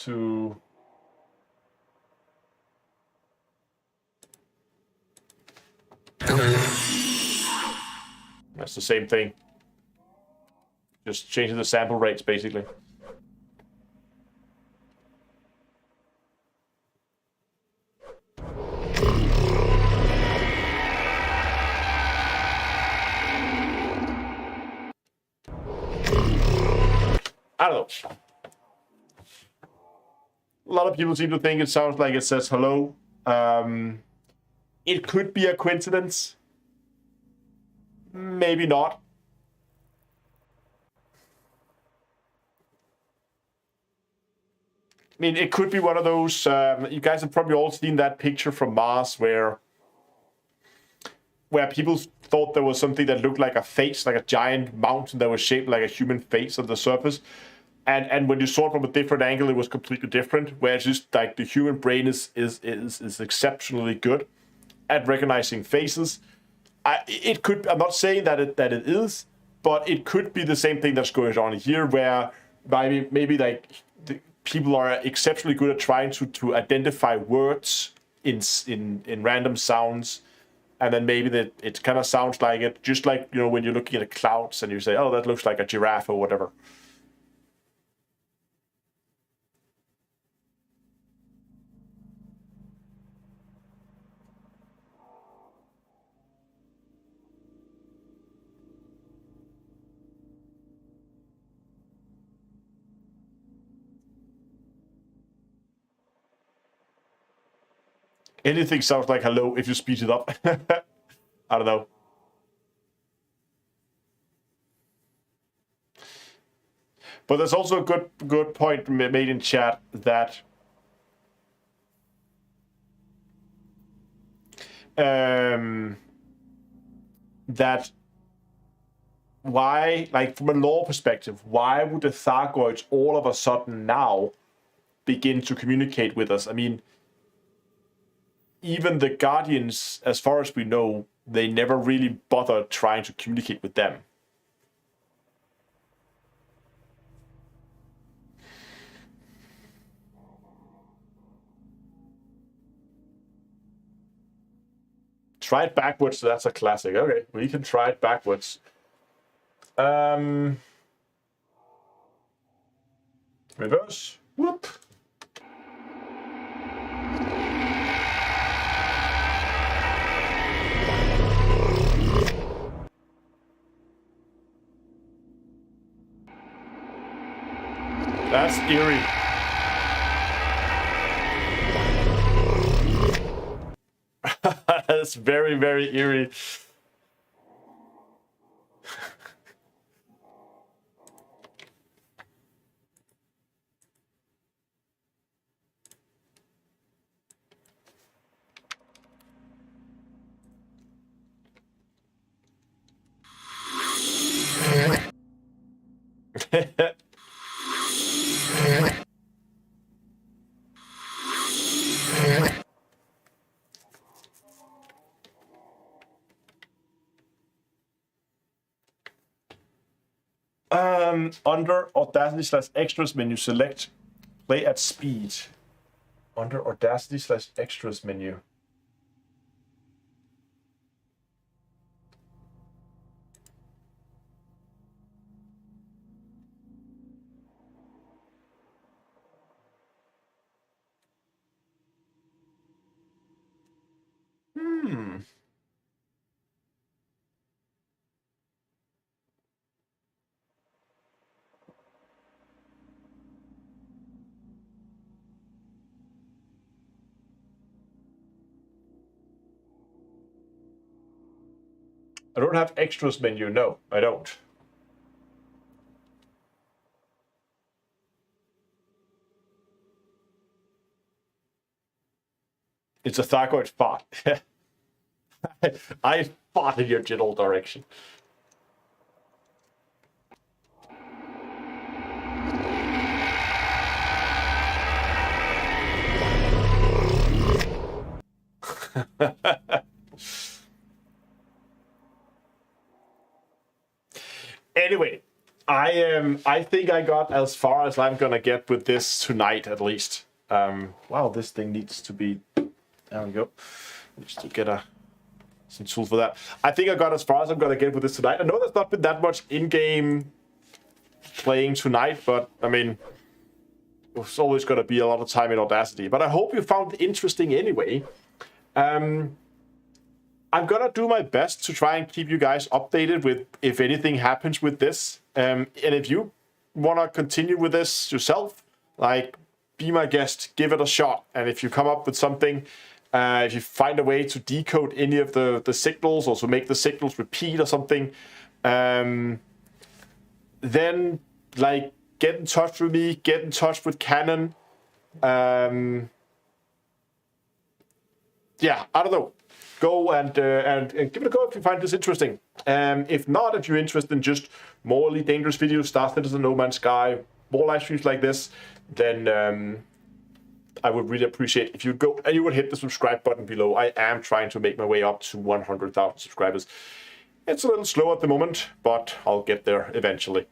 to... That's the same thing. Just changing the sample rates basically. I don't know. A lot of people seem to think it sounds like it says hello. It could be a coincidence. Maybe not. I mean, it could be one of those... you guys have probably all seen that picture from Mars where where people thought there was something that looked like a face, like a giant mountain that was shaped like a human face on the surface. And when you saw it from a different angle, it was completely different. Where it's just like the human brain is exceptionally good at recognizing faces. It could. I'm not saying that it is, but it could be the same thing that's going on here, where maybe like people are exceptionally good at trying to identify words in random sounds, and then maybe that it kind of sounds like it, just like when you're looking at the clouds and you say, oh, that looks like a giraffe or whatever. Anything sounds like hello if you speed it up. I don't know. But there's also a good point made in chat that that why, like from a lore perspective, why would the Thargoids all of a sudden now begin to communicate with us? I mean, even the Guardians, as far as we know, they never really bothered trying to communicate with them. Try it backwards, so that's a classic. Okay, we can try it backwards. Reverse. Whoop. That's eerie. That's very, very eerie. Under Audacity/extras menu, select play at speed. Under Audacity/extras menu. I don't have extras menu. No, I don't. It's a Thargoid fart. I fart in your general direction. Anyway, I think I got as far as I'm gonna get with this tonight, at least. Wow, this thing needs to be. There we go. Needs to get some tool for that. I think I got as far as I'm gonna get with this tonight. I know there's not been that much in-game playing tonight, but I mean, it's always gonna be a lot of time in Audacity. But I hope you found it interesting anyway. I'm gonna do my best to try and keep you guys updated with if anything happens with this. And if you wanna continue with this yourself, like, be my guest, give it a shot. And if you come up with something, if you find a way to decode any of the signals or to make the signals repeat or something, then like get in touch with me, get in touch with Canon. Yeah, I don't know. go and give it a go if you find this interesting. If not, if you're interested in just more Elite Dangerous videos, Star Citizen, No Man's Sky, more live streams like this, then I would really appreciate if you go and you would hit the subscribe button below. I am trying to make my way up to 100,000 subscribers. It's a little slow at the moment, but I'll get there eventually.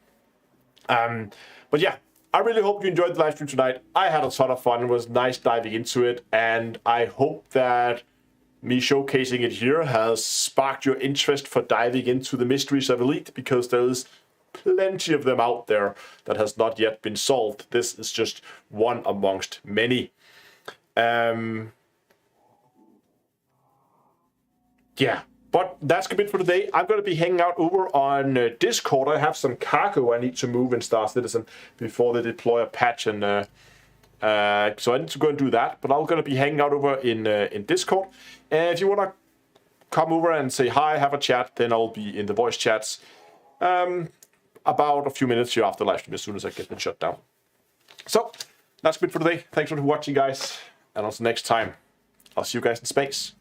But yeah, I really hope you enjoyed the live stream tonight. I had a ton of fun. It was nice diving into it, and I hope that me showcasing it here has sparked your interest for diving into the mysteries of Elite, because there's plenty of them out there that has not yet been solved. This is just one amongst many. Yeah, but that's gonna be it for today. I'm gonna be hanging out over on Discord. I have some cargo I need to move in Star Citizen before they deploy a patch, and so I need to go and do that. But I'm gonna be hanging out over in Discord. And if you wanna come over and say hi, have a chat, then I'll be in the voice chats about a few minutes here after live stream, as soon as I get them shut down. So that's it for today. Thanks for watching, guys, and until next time, I'll see you guys in space.